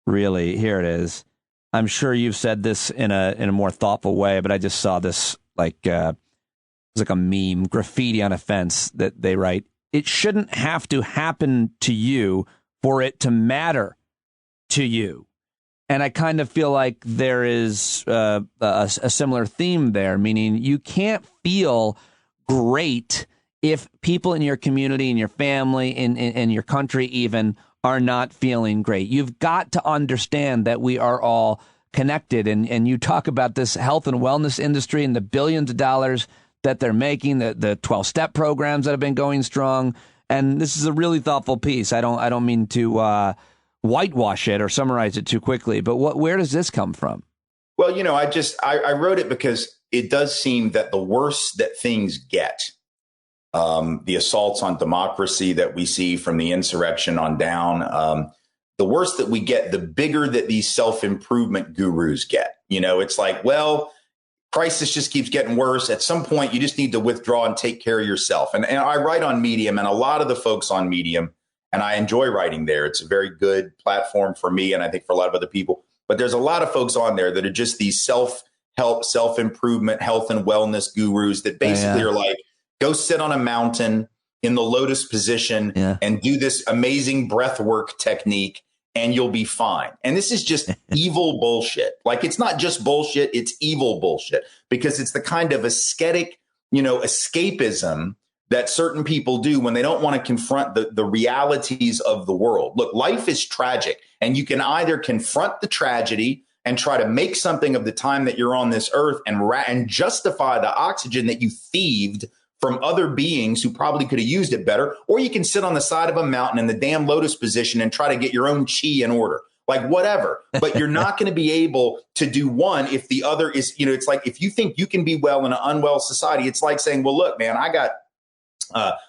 really, here it is. I'm sure you've said this in a more thoughtful way, but I just saw this it's like a meme, graffiti on a fence that they write, it shouldn't have to happen to you for it to matter to you. And I kind of feel like there is a similar theme there, meaning you can't feel great if people in your community, in your family, in your country even, are not feeling great. You've got to understand that we are all connected. And you talk about this health and wellness industry and the billions of dollars that they're making, the 12-step programs that have been going strong. And this is a really thoughtful piece. I don't mean to whitewash it or summarize it too quickly, but where does this come from? Well, I wrote it because it does seem that the worse that things get, the assaults on democracy that we see from the insurrection on down, the worse that we get, the bigger that these self-improvement gurus get. It's like, well, crisis just keeps getting worse. At some point, you just need to withdraw and take care of yourself. And I write on Medium, and a lot of the folks on Medium, and I enjoy writing there. It's a very good platform for me, and I think for a lot of other people. But there's a lot of folks on there that are just these self-help, self-improvement, health and wellness gurus that basically are like, go sit on a mountain in the lotus position and do this amazing breath work technique, and you'll be fine. And this is just evil bullshit. Like, it's not just bullshit, it's evil bullshit, because it's the kind of ascetic, escapism that certain people do when they don't want to confront the realities of the world. Look, life is tragic, and you can either confront the tragedy and try to make something of the time that you're on this earth and justify the oxygen that you thieved from other beings who probably could have used it better, or you can sit on the side of a mountain in the damn lotus position and try to get your own chi in order, like whatever. But you're not going to be able to do one if the other is, it's like, if you think you can be well in an unwell society, it's like saying, well, look, man, I got,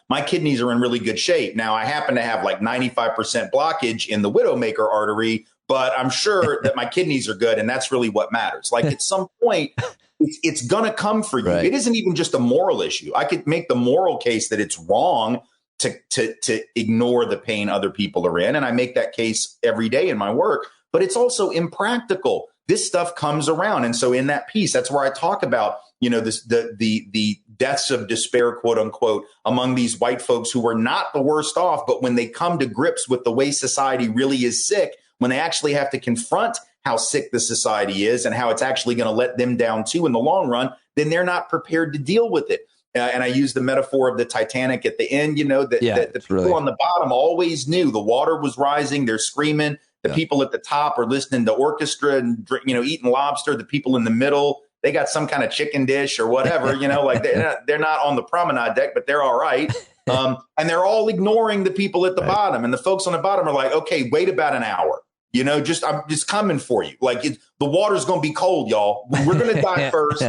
my kidneys are in really good shape. Now, I happen to have like 95% blockage in the widowmaker artery, but I'm sure that my kidneys are good. And that's really what matters. Like, at some point, it's going to come for you. Right. It isn't even just a moral issue. I could make the moral case that it's wrong to ignore the pain other people are in. And I make that case every day in my work, but it's also impractical. This stuff comes around. And so in that piece, that's where I talk about, the deaths of despair, quote unquote, among these white folks who are not the worst off. But when they come to grips with the way society really is sick, when they actually have to confront how sick the society is and how it's actually going to let them down too in the long run, then they're not prepared to deal with it. And I use the metaphor of the Titanic at the end, that the people on the bottom always knew the water was rising. They're screaming. The people at the top are listening to orchestra and, eating lobster. The people in the middle, they got some kind of chicken dish or whatever, like they're not on the promenade deck, but they're all right. And they're all ignoring the people at the bottom. And the folks on the bottom are like, okay, wait about an hour. I'm just coming for you. Like the water's going to be cold, y'all. We're going to die first.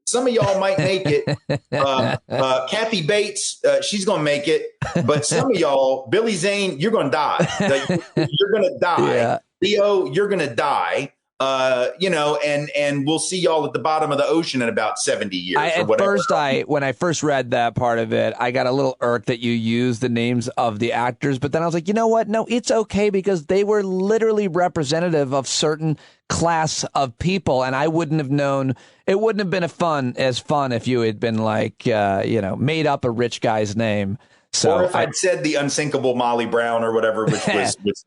Some of y'all might make it. Kathy Bates, she's going to make it. But some of y'all, Billy Zane, you're going to die. You're going to die. Yeah. Leo, you're going to die. And we'll see y'all at the bottom of the ocean in about 70 years or whatever. When I first read that part of it, I got a little irked that you used the names of the actors. But then I was like, you know what? No, it's okay because they were literally representative of certain class of people. And I wouldn't have known. It wouldn't have been as fun if you had been like, made up a rich guy's name. So or if I'd said the unsinkable Molly Brown or whatever, which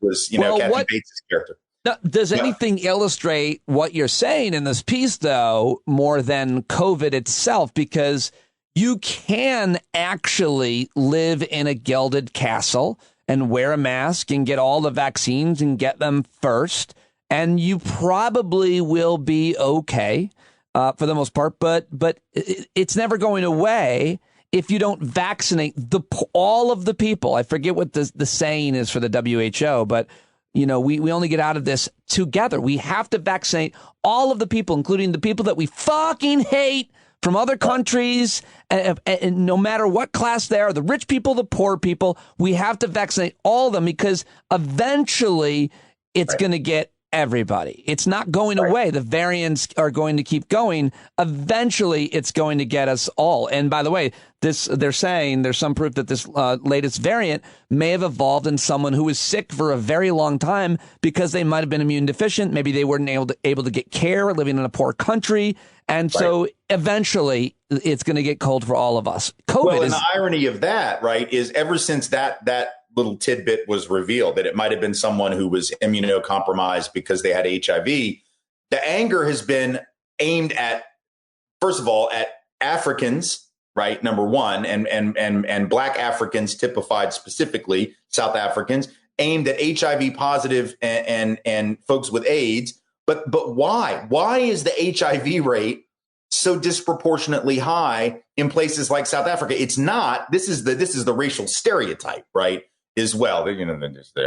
was Kathy Bates' character. Now, does anything illustrate what you're saying in this piece, though, more than COVID itself? Because you can actually live in a gilded castle and wear a mask and get all the vaccines and get them first, and you probably will be okay for the most part. But it's never going away if you don't vaccinate all of the people. I forget what the saying is for the WHO, but we only get out of this together. We have to vaccinate all of the people, including the people that we fucking hate from other countries, and no matter what class they are, the rich people, the poor people. We have to vaccinate all of them because eventually it's going to get everybody. It's not going away. The variants are going to keep going. Eventually, it's going to get us all. And by the way, they're saying there's some proof that this latest variant may have evolved in someone who was sick for a very long time because they might have been immune deficient. Maybe they weren't able to get care living in a poor country. And so eventually it's going to get cold for all of us. And the irony of that, right, is ever since that little tidbit was revealed that it might have been someone who was immunocompromised because they had HIV, the anger has been aimed at, first of all, at Africans, right? Number one, and Black Africans typified specifically, South Africans, aimed at HIV positive and folks with AIDS. But why? Why is the HIV rate so disproportionately high in places like South Africa? It's not. This is the racial stereotype, right? As well, they're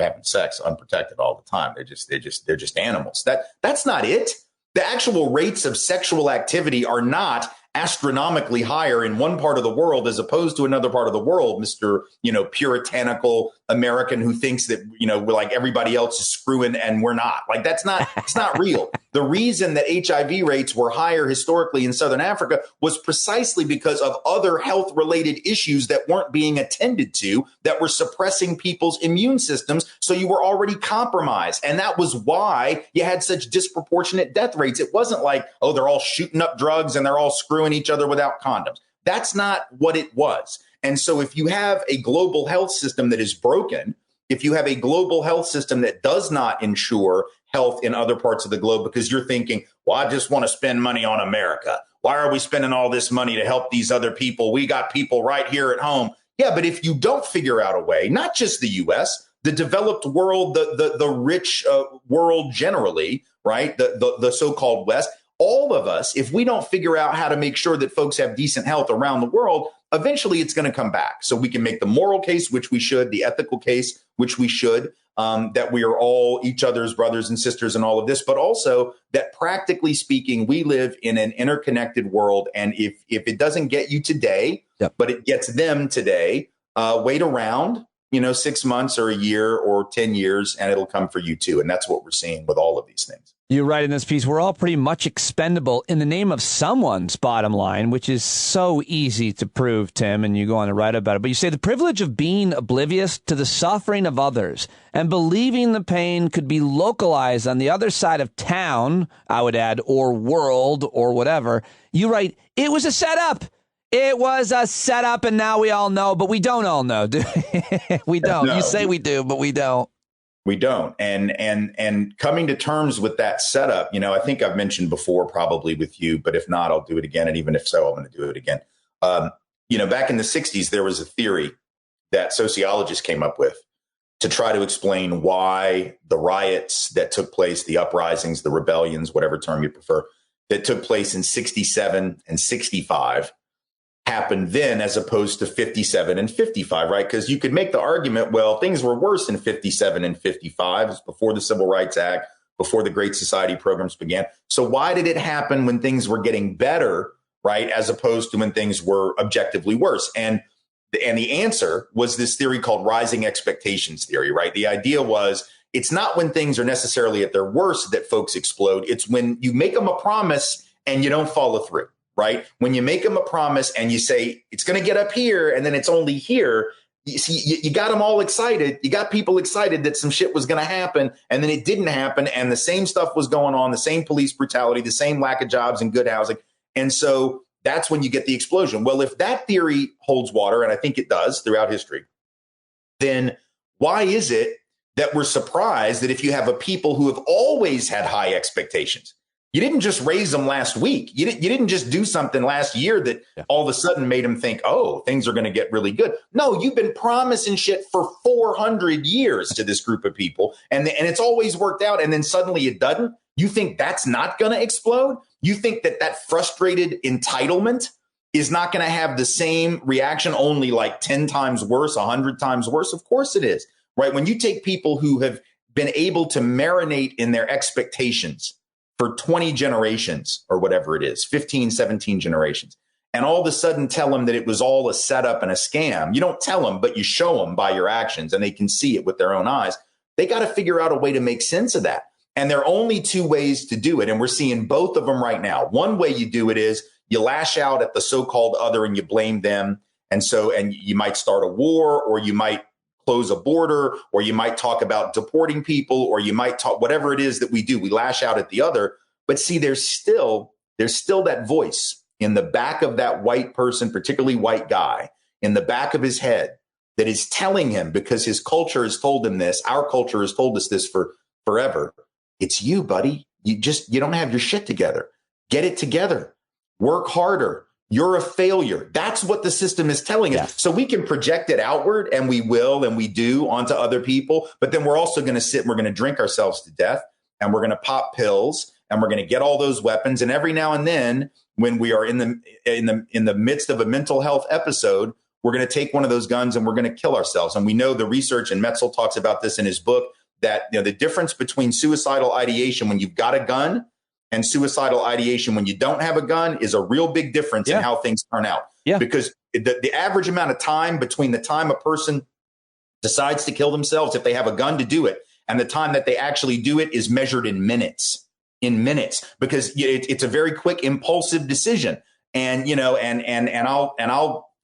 having sex unprotected all the time. They're just animals. That's not it. The actual rates of sexual activity are not astronomically higher in one part of the world as opposed to another part of the world, Mr. Puritanical American who thinks that, we're like everybody else is screwing and we're not. Like it's not real. The reason that HIV rates were higher historically in Southern Africa was precisely because of other health related issues that weren't being attended to, that were suppressing people's immune systems. So you were already compromised. And that was why you had such disproportionate death rates. It wasn't like, oh, they're all shooting up drugs and they're all screwing each other without condoms. That's not what it was. And so if you have a global health system that is broken, if you have a global health system that does not ensure health in other parts of the globe because you're thinking, well, I just want to spend money on America. Why are we spending all this money to help these other people? We got people right here at home. Yeah, but if you don't figure out a way, not just the U.S., the developed world, the rich world generally, right, the so-called West, all of us, if we don't figure out how to make sure that folks have decent health around the world, eventually it's going to come back. So we can make the moral case, which we should, the ethical case, which we should, that we are all each other's brothers and sisters and all of this, but also that practically speaking, we live in an interconnected world. And if it doesn't get you today, but it gets them today, wait around, 6 months or a year or 10 years, and it'll come for you too. And that's what we're seeing with all of these things. You write in this piece, we're all pretty much expendable in the name of someone's bottom line, which is so easy to prove, Tim, and you go on to write about it. But you say the privilege of being oblivious to the suffering of others and believing the pain could be localized on the other side of town, I would add, or world or whatever. You write, it was a setup. It was a setup, and now we all know, but we don't all know, do we? We don't. No. You say we do, but we don't. We don't. And coming to terms with that setup, I think I've mentioned before, probably with you, but if not, I'll do it again. And even if so, I'm going to do it again. Back in the 60s, there was a theory that sociologists came up with to try to explain why the riots that took place, the uprisings, the rebellions, whatever term you prefer, that took place in 67 and 65 happened then as opposed to 57 and 55, right? Because you could make the argument, well, things were worse in 57 and 55. It's before the Civil Rights Act, before the Great Society programs began. So why did it happen when things were getting better, right, as opposed to when things were objectively worse? And the answer was this theory called rising expectations theory, right? The idea was it's not when things are necessarily at their worst that folks explode. It's when you make them a promise and you don't follow through. Right? When you make them a promise and you say it's going to get up here and then it's only here, you see, you got them all excited. You got people excited that some shit was going to happen and then it didn't happen. And the same stuff was going on, the same police brutality, the same lack of jobs and good housing. And so that's when you get the explosion. Well, if that theory holds water, and I think it does throughout history, then why is it that we're surprised that if you have a people who have always had high expectations, you didn't just raise them last week. You didn't just do something last year that all of a sudden made them think, oh, things are going to get really good. No, you've been promising shit for 400 years to this group of people, and it's always worked out, and then suddenly it doesn't. You think that's not going to explode? You think that frustrated entitlement is not going to have the same reaction, only like 10 times worse, 100 times worse? Of course it is, right? When you take people who have been able to marinate in their expectations for 20 generations or whatever it is, 15, 17 generations, and all of a sudden tell them that it was all a setup and a scam. You don't tell them, but you show them by your actions, and they can see it with their own eyes. They got to figure out a way to make sense of that. And there are only two ways to do it. And we're seeing both of them right now. One way you do it is you lash out at the so-called other and you blame them. And you might start a war, or you might close a border, or you might talk about deporting people, or you might talk whatever it is that we do. We lash out at the other. But see, there's still that voice in the back of that white person, particularly white guy, in the back of his head that is telling him, because his culture has told him this, our culture has told us this for forever. It's you, buddy. You don't have your shit together. Get it together. Work harder. You're a failure. That's what the system is telling us. So we can project it outward, and we will, and we do, onto other people. But then we're also going to sit and we're going to drink ourselves to death, and we're going to pop pills, and we're going to get all those weapons. And every now and then, when we are in the midst of a mental health episode, we're going to take one of those guns and we're going to kill ourselves. And we know the research, and Metzl talks about this in his book, that the difference between suicidal ideation when you've got a gun and suicidal ideation when you don't have a gun is a real big difference in how things turn out. Yeah. Because the average amount of time between the time a person decides to kill themselves, if they have a gun to do it, and the time that they actually do it is measured in minutes, because it's a very quick, impulsive decision. And,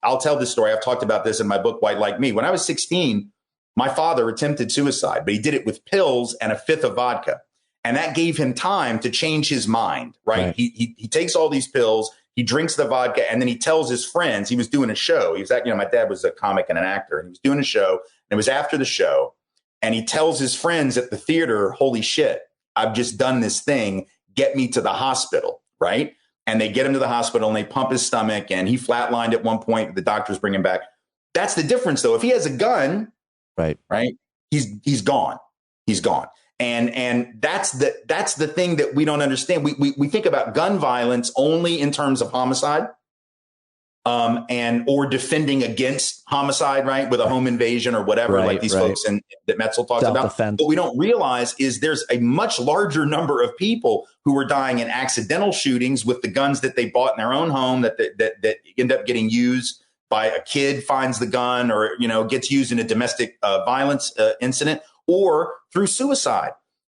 I'll tell this story. I've talked about this in my book, White Like Me. When I was 16, my father attempted suicide, but he did it with pills and a fifth of vodka. And that gave him time to change his mind, right? He takes all these pills, he drinks the vodka, and then he tells his friends. He was doing a show. He was my dad was a comic and an actor, and he was doing a show. And it was after the show, and he tells his friends at the theater, holy shit, I've just done this thing. Get me to the hospital, right? And they get him to the hospital, and they pump his stomach, and he flatlined at one point. The doctors bring him back. That's the difference, though. If he has a gun, right, he's gone. He's gone. And that's the thing that we don't understand. We think about gun violence only in terms of homicide, or defending against homicide, right, with a home invasion or whatever, like these folks that Metzl talks about. What we don't realize is there's a much larger number of people who are dying in accidental shootings with the guns that they bought in their own home that end up getting used by a kid finds the gun, or gets used in a domestic violence incident, or through suicide.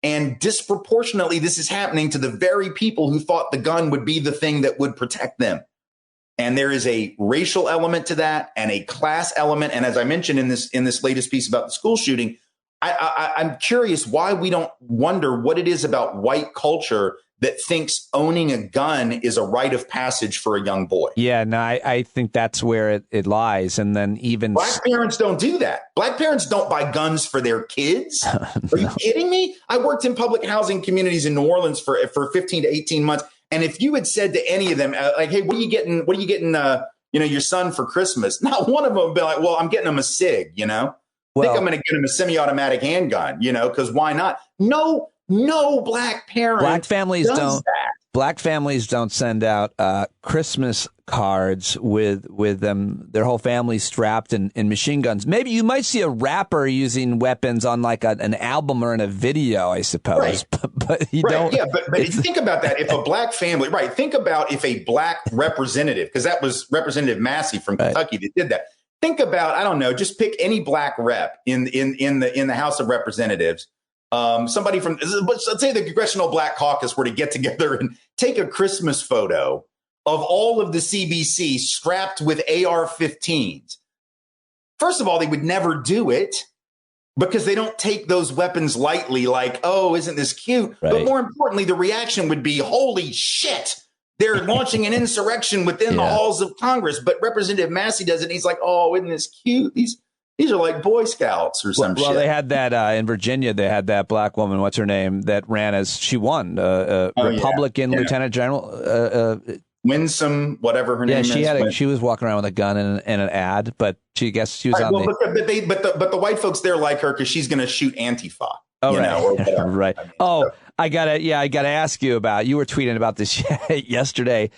And disproportionately, this is happening to the very people who thought the gun would be the thing that would protect them. And there is a racial element to that, and a class element. And as I mentioned in this latest piece about the school shooting, I'm curious why we don't wonder what it is about white culture that thinks owning a gun is a rite of passage for a young boy. Yeah, no, I think that's where it lies. And then even Black parents don't do that. Black parents don't buy guns for their kids. Are you kidding me? I worked in public housing communities in New Orleans for 15 to 18 months. And if you had said to any of them, like, hey, what are you getting, your son for Christmas? Not one of them would be like, well, I'm getting him a SIG, I think I'm going to get him a semi-automatic handgun, because why not? No black parent. Black families don't send out Christmas cards with them, their whole family strapped in machine guns. Maybe you might see a rapper using weapons on like an album or in a video, I suppose. Right. But you don't. Yeah, but think about that. If a black family, think about if a black representative, because that was Representative Massey from Kentucky that did that. Think about, I don't know, just pick any black rep in the House of Representatives. Somebody from, let's say the Congressional Black Caucus were to get together and take a Christmas photo of all of the CBC strapped with AR-15s. First of all, they would never do it because they don't take those weapons lightly, like, oh, isn't this cute? Right. But more importantly, the reaction would be, holy shit, they're launching an insurrection within the halls of Congress. But Representative Massey does it, and he's like, oh, isn't this cute? These are like Boy Scouts or some shit. Well, they had that in Virginia. They had that black woman, what's her name, that ran as she won, Republican Lieutenant General. Winsome, whatever her name is. She was walking around with a gun and an ad, but she was on But the white folks there like her because she's going to shoot Antifa. Oh, right. Or whatever. Right. I mean, I gotta ask you about. You were tweeting about this yesterday.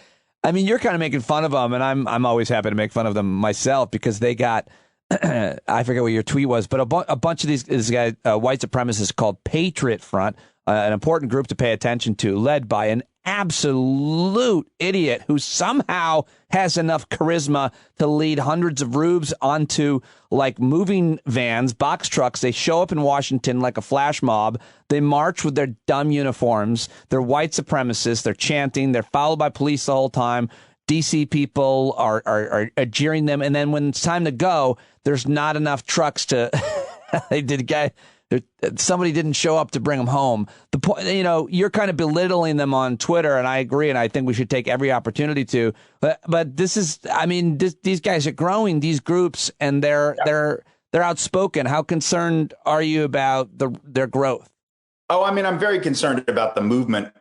I mean, you're kind of making fun of them, and I'm always happy to make fun of them myself because they got. I forget what your tweet was, but a bunch of these guys, white supremacists called Patriot Front, an important group to pay attention to, led by an absolute idiot who somehow has enough charisma to lead hundreds of rubes onto like moving vans, box trucks. They show up in Washington like a flash mob. They march with their dumb uniforms. They're white supremacists. They're chanting. They're followed by police the whole time. DC people are jeering them. And then when it's time to go, there's not enough trucks to somebody didn't show up to bring them home. The point, you're kind of belittling them on Twitter, and I agree, and I think we should take every opportunity to. But this is, these guys are growing, these groups, and they're outspoken. How concerned are you about their growth? Oh, I'm very concerned about the movement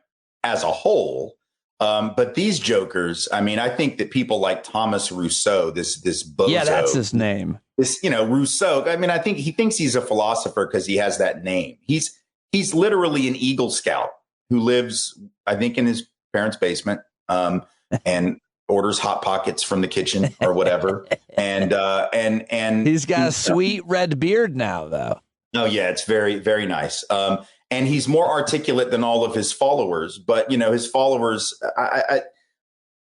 as a whole. But these jokers, I think that people like Thomas Rousseau, this bozo. Yeah, that's his name. Rousseau. I think he thinks he's a philosopher because he has that name. He's literally an Eagle Scout who lives, I think, in his parents' basement and orders Hot Pockets from the kitchen or whatever. and he's got a sweet red beard now, though. Oh, yeah, it's very, very nice. And he's more articulate than all of his followers. But, his followers,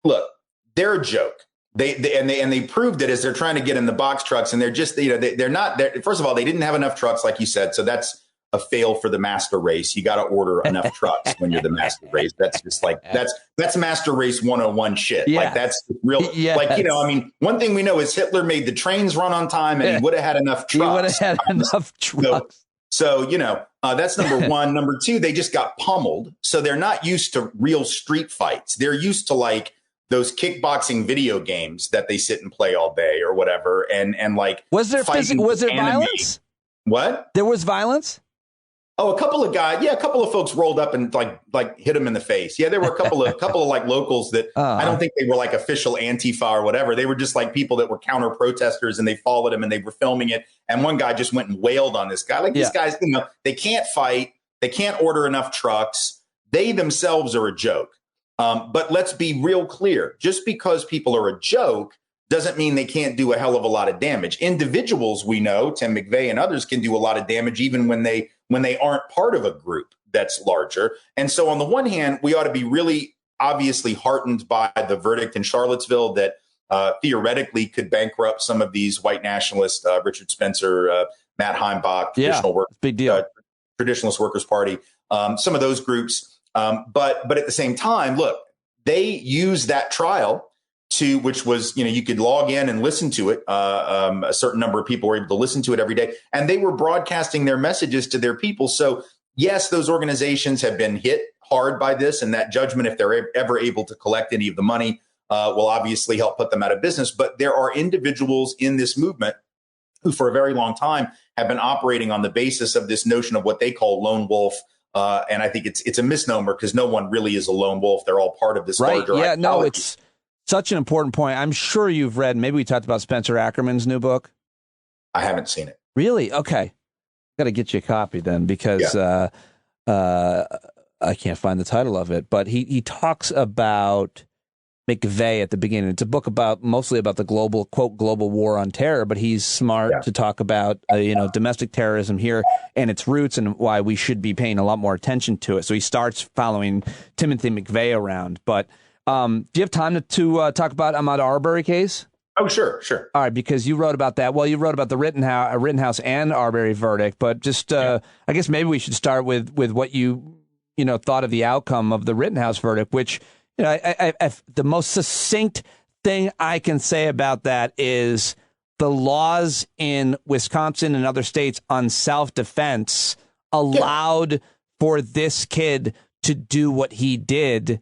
look, they're a joke. They proved it as they're trying to get in the box trucks. And they're just, they're not there. First of all, they didn't have enough trucks, like you said. So that's a fail for the master race. You got to order enough trucks when you're the master race. That's just like, that's master race 101 shit. Yeah. Like that's real. Yes. One thing we know is Hitler made the trains run on time and he would have had enough trucks. He would have had enough trucks. So, that's number one. Number two, they just got pummeled. So they're not used to real street fights. They're used to like those kickboxing video games that they sit and play all day or whatever. And like, was there violence? What? There was violence? Oh, a couple of folks rolled up and like hit him in the face. Yeah, there were a couple of like locals that I don't think they were like official Antifa or whatever. They were just like people that were counter protesters and they followed him and they were filming it. And one guy just went and wailed on this guy. Like these guys, they can't fight. They can't order enough trucks. They themselves are a joke. But let's be real clear. Just because people are a joke doesn't mean they can't do a hell of a lot of damage. Individuals, we know, Tim McVeigh and others can do a lot of damage even when they aren't part of a group that's larger. And so on the one hand, we ought to be really obviously heartened by the verdict in Charlottesville that theoretically could bankrupt some of these white nationalists, Richard Spencer, Matt Heimbach, big deal. Traditionalist Workers' Party, some of those groups. But at the same time, look, they use that trial which was, you could log in and listen to it. A certain number of people were able to listen to it every day, and they were broadcasting their messages to their people. So yes, those organizations have been hit hard by this, and that judgment, if they're ever able to collect any of the money, will obviously help put them out of business. But there are individuals in this movement who for a very long time have been operating on the basis of this notion of what they call lone wolf. And I think it's a misnomer because no one really is a lone wolf. They're all part of this larger ideology. No, it's such an important point. I'm sure you've read, maybe we talked about Spencer Ackerman's new book. I haven't seen it. Really? Okay. Got to get you a copy then because I can't find the title of it. But he talks about McVeigh at the beginning. It's a book mostly about the global, quote, global war on terror, but he's smart to talk about, domestic terrorism here and its roots and why we should be paying a lot more attention to it. So he starts following Timothy McVeigh around. But do you have time to talk about Ahmaud Arbery case? Oh, sure. All right, because you wrote about that. Well, you wrote about the Rittenhouse and Arbery verdict, but just I guess maybe we should start with what you thought of the outcome of the Rittenhouse verdict, which the most succinct thing I can say about that is the laws in Wisconsin and other states on self-defense allowed for this kid to do what he did.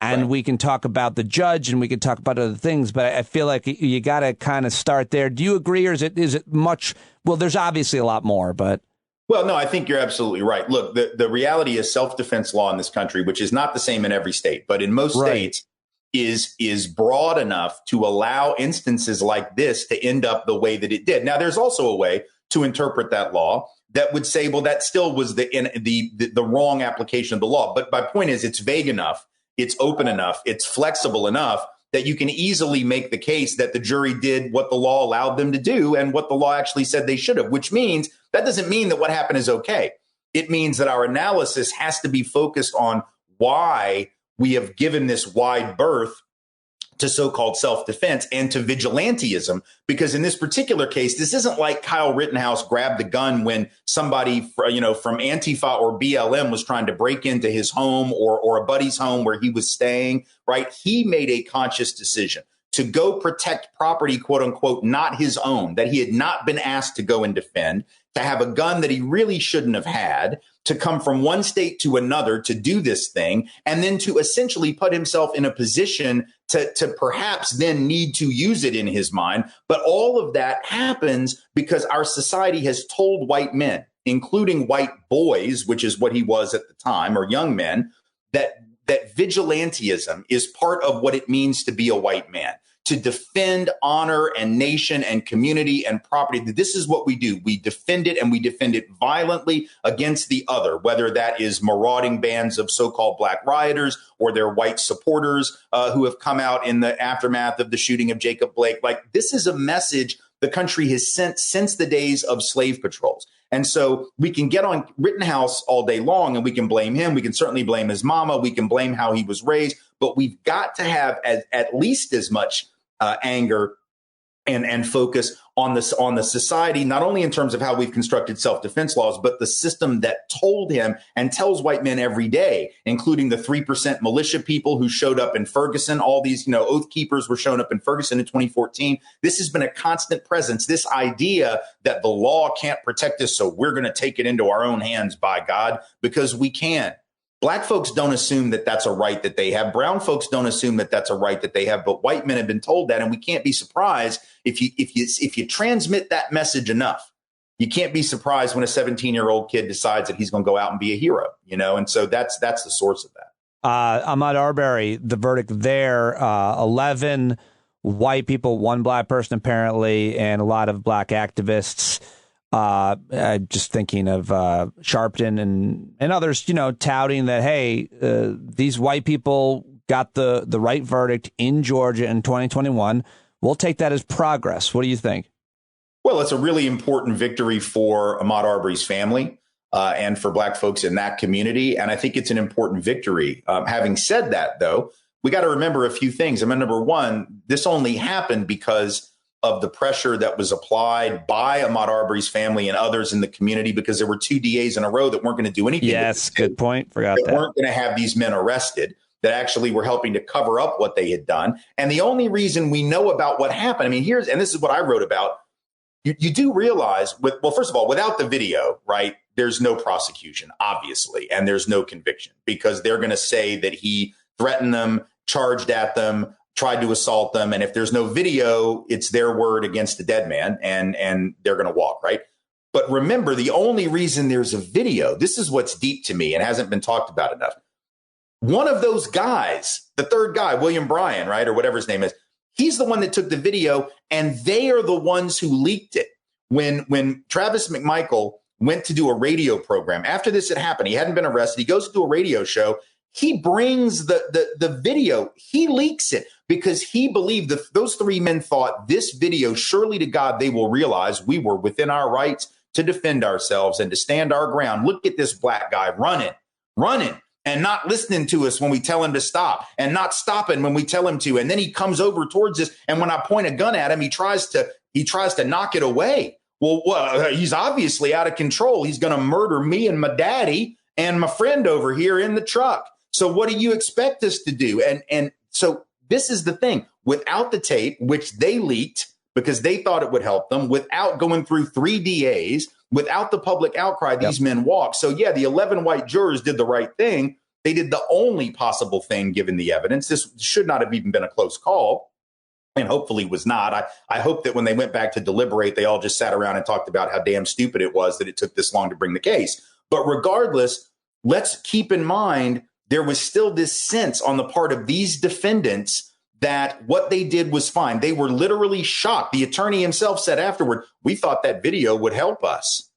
And we can talk about the judge and we can talk about other things, but I feel like you got to kind of start there. Do you agree, or is it much? Well, there's obviously a lot more, but. Well, no, I think you're absolutely right. Look, the reality is self-defense law in this country, which is not the same in every state, but in most states is broad enough to allow instances like this to end up the way that it did. Now, there's also a way to interpret that law that would say, well, that still was the wrong application of the law. But my point is, it's vague enough, it's open enough, it's flexible enough that you can easily make the case that the jury did what the law allowed them to do and what the law actually said they should have, which means that doesn't mean that what happened is okay. It means that our analysis has to be focused on why we have given this wide berth to so-called self-defense and to vigilantism, because in this particular case, this isn't like Kyle Rittenhouse grabbed the gun when somebody, from Antifa or BLM was trying to break into his home or a buddy's home where he was staying, right? He made a conscious decision to go protect property, quote unquote, not his own, that he had not been asked to go and defend, to have a gun that he really shouldn't have had, to come from one state to another to do this thing, and then to essentially put himself in a position to perhaps then need to use it in his mind. But all of that happens because our society has told white men, including white boys, which is what he was at the time, or young men, that vigilantism is part of what it means to be a white man, to defend honor and nation and community and property. This is what we do. We defend it, and we defend it violently against the other, whether that is marauding bands of so-called black rioters or their white supporters who have come out in the aftermath of the shooting of Jacob Blake. Like, this is a message the country has sent since the days of slave patrols. And so we can get on Rittenhouse all day long and we can blame him. We can certainly blame his mama. We can blame how he was raised. But we've got to have at least as much anger and focus on the society, not only in terms of how we've constructed self-defense laws, but the system that told him and tells white men every day, including the 3% militia people who showed up in Ferguson. All these, oath keepers were showing up in Ferguson in 2014. This has been a constant presence. This idea that the law can't protect us, so we're going to take it into our own hands, by God, because we can. Black folks don't assume that that's a right that they have. Brown folks don't assume that that's a right that they have. But white men have been told that, and we can't be surprised if you transmit that message enough. You can't be surprised when a 17-year-old kid decides that he's going to go out and be a hero. And so that's the source of that. Ahmaud Arbery, the verdict there: 11 white people, 1 black person apparently, and a lot of black activists. Just thinking of Sharpton and others, touting that, hey, these white people got the right verdict in Georgia in 2021. We'll take that as progress. What do you think? Well, it's a really important victory for Ahmaud Arbery's family and for black folks in that community. And I think it's an important victory. Having said that, though, we got to remember a few things. Number one, this only happened because of the pressure that was applied by Ahmaud Arbery's family and others in the community, because there were 2 DAs in a row that weren't going to do anything. Yes, good point. Forgot that. They weren't going to have these men arrested, that actually were helping to cover up what they had done. And the only reason we know about what happened, and this is what I wrote about, you do realize, first of all, without the video, right, there's no prosecution, obviously, and there's no conviction because they're going to say that he threatened them, charged at them, tried to assault them. And if there's no video, it's their word against the dead man, and they're going to walk, right? But remember, the only reason there's a video, this is what's deep to me and hasn't been talked about enough. One of those guys, the third guy, William Bryan, right, or whatever his name is, he's the one that took the video, and they are the ones who leaked it. When Travis McMichael went to do a radio program, after this had happened, he hadn't been arrested, he goes to do a radio show, he brings the video, he leaks it because he believed that those three men thought this video, surely to God, they will realize we were within our rights to defend ourselves and to stand our ground. Look at this black guy running. And not listening to us when we tell him to stop and not stopping when we tell him to. And then he comes over towards us. And when I point a gun at him, he tries to knock it away. Well, he's obviously out of control. He's going to murder me and my daddy and my friend over here in the truck. So what do you expect us to do? And so this is the thing. Without the tape, which they leaked because they thought it would help them, without going through 3 DAs, without the public outcry, these men walked. So, yeah, the 11 white jurors did the right thing. They did the only possible thing given the evidence. This should not have even been a close call, and hopefully was not. I hope that when they went back to deliberate, they all just sat around and talked about how damn stupid it was that it took this long to bring the case. But regardless, let's keep in mind there was still this sense on the part of these defendants that what they did was fine. They were literally shocked. The attorney himself said afterward, we thought that video would help us.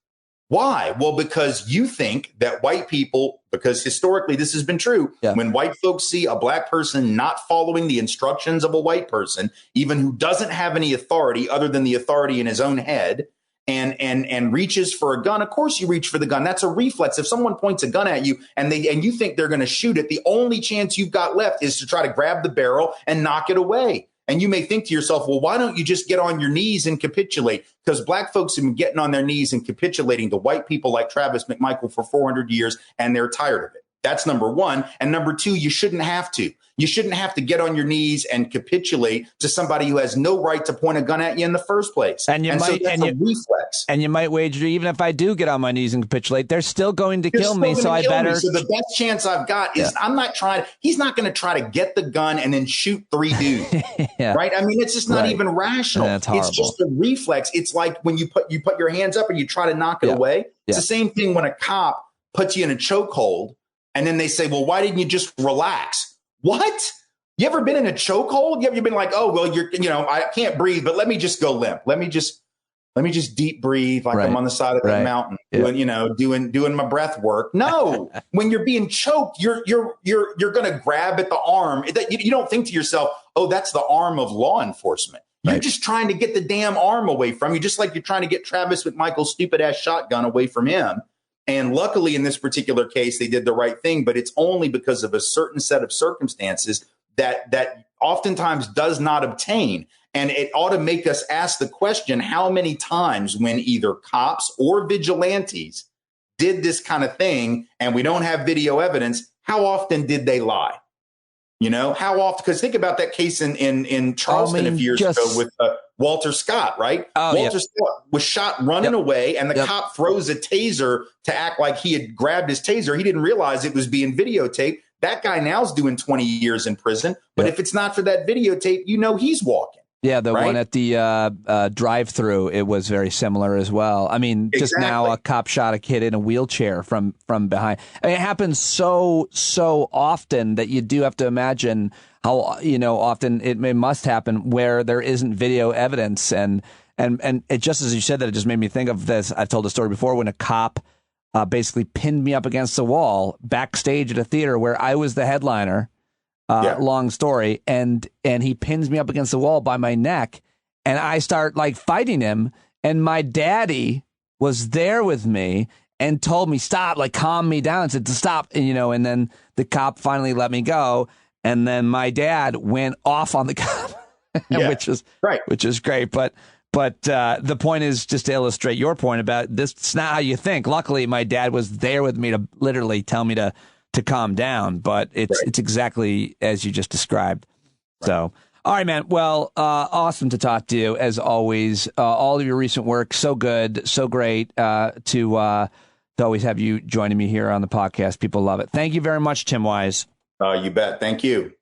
Why? Well, because you think that white people, because historically this has been true, when white folks see a black person not following the instructions of a white person, even who doesn't have any authority other than the authority in his own head, and reaches for a gun, of course you reach for the gun. That's a reflex. If someone points a gun at you and you think they're going to shoot it, the only chance you've got left is to try to grab the barrel and knock it away. And you may think to yourself, well, why don't you just get on your knees and capitulate? Because black folks have been getting on their knees and capitulating to white people like Travis McMichael for 400 years, and they're tired of it. That's number one. And number two, you shouldn't have to. You shouldn't have to get on your knees and capitulate to somebody who has no right to point a gun at you in the first place. And so that's a reflex. And you might wager, even if I do get on my knees and capitulate, they're still going to kill me. So I better. So the best chance I've got is he's not going to try to get the gun and then shoot 3 dudes. Right? I mean, it's just not even rational. That's horrible. It's just a reflex. It's like when you put your hands up and you try to knock it away. It's the same thing when a cop puts you in a chokehold and then they say, well, why didn't you just relax? What? You ever been in a chokehold? You ever been like, oh, well, I can't breathe, but let me just go limp. Let me just deep breathe like I'm on the side of the mountain doing my breath work. No, when you're being choked, you're going to grab at the arm. You don't think to yourself, oh, that's the arm of law enforcement. You're just trying to get the damn arm away from you, just like you're trying to get Travis McMichael's stupid ass shotgun away from him. And luckily, in this particular case, they did the right thing, but it's only because of a certain set of circumstances that oftentimes does not obtain. And it ought to make us ask the question, how many times when either cops or vigilantes did this kind of thing and we don't have video evidence, how often did they lie? How often? Because think about that case in Charleston a few years ago with Walter Scott, right? Walter Scott was shot running away, and the cop throws a taser to act like he had grabbed his taser. He didn't realize it was being videotaped. That guy now's doing 20 years in prison. But if it's not for that videotape, he's walking. Yeah, the one at the drive-through, it was very similar as well. I mean, just now a cop shot a kid in a wheelchair from behind. I mean, it happens so often that you do have to imagine how often it must happen where there isn't video evidence. And it, just as you said that, it just made me think of this. I've told a story before when a cop basically pinned me up against the wall backstage at a theater where I was the headliner. Long story. And he pins me up against the wall by my neck and I start fighting him. And my daddy was there with me and told me, stop, calm me down, and said to stop. And, and then the cop finally let me go. And then my dad went off on the cop, which is great. But the point is just to illustrate your point about this. It's not how you think. Luckily, my dad was there with me to literally tell me to calm down, but it's exactly as you just described. So, all right, man. Well, awesome to talk to you as always. All of your recent work, so good, so great to to always have you joining me here on the podcast. People love it. Thank you very much, Tim Wise. You bet. Thank you.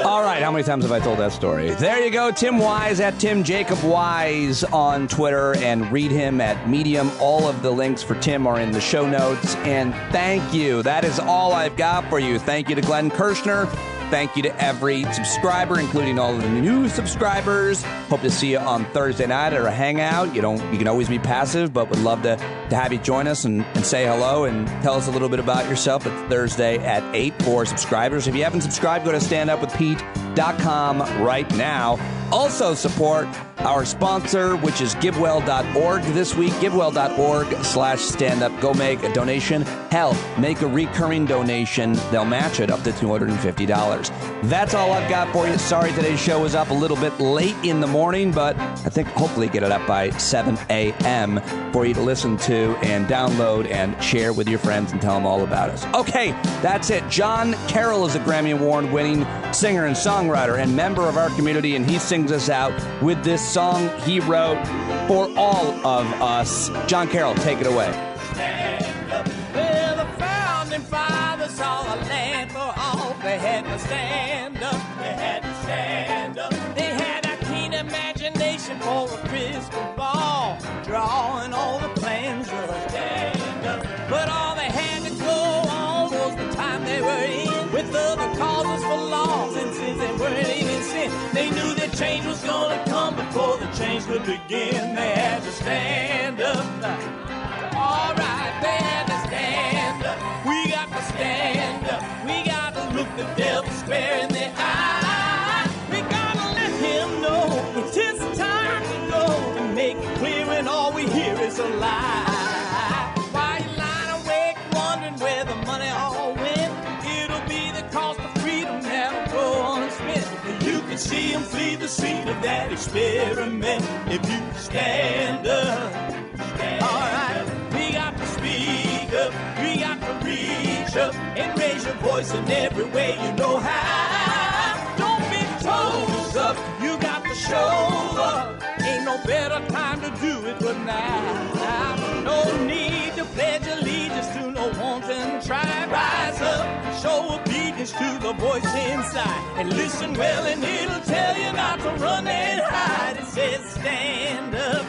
All right, how many times have I told that story? There you go, Tim Wise at Tim Jacob Wise on Twitter, and read him at Medium. All of the links for Tim are in the show notes. And thank you. That is all I've got for you. Thank you to Glenn Kirschner. Thank you to every subscriber, including all of the new subscribers. Hope to see you on Thursday night at our hangout. You can always be passive, but would love to have you join us and say hello and tell us a little bit about yourself. It's Thursday at 8 for subscribers. If you haven't subscribed, go to standupwithpete.com right now. Also support our sponsor, which is givewell.org this week. Givewell.org/standup. Go make a donation. Hell, make a recurring donation. They'll match it up to $250. That's all I've got for you. Sorry today's show was up a little bit late in the morning, but I think hopefully get it up by 7 a.m. for you to listen to and download and share with your friends and tell them all about us. Okay, that's it. John Carroll is a Grammy Award-winning singer and songwriter and member of our community, and he sings us out with this song he wrote for all of us. John Carroll, take it away. Stand up. Well, the founding fathers saw a land for all. They had to stand up. They had to stand up. They had a keen imagination for a crystal ball, drawing all the plans of a stand up. But all they had to go on was the time they were in, with other causes for laws, and since they weren't even sin, they knew that change was gonna come before the change could begin. They had to stand up. All right, they had to stand up. We got to stand up. We got to look the devil square in the eye. We gotta let him know it's his time to go, and make it clear when all we hear is a lie. Why you lying awake wondering where the money all went? It'll be the cost of freedom that'll go unspent. You can see him flee the scene of that experiment if you stand up. All right, we got to speak up. We got to reach up and raise your voice in every way you know how. Don't be toes up. You got to show up. Ain't no better time to do it but now. No need to pledge allegiance to no wanton tribe. Rise up, show obedience to the voice inside, and listen well, and it'll tell you not to run and hide. It says stand up.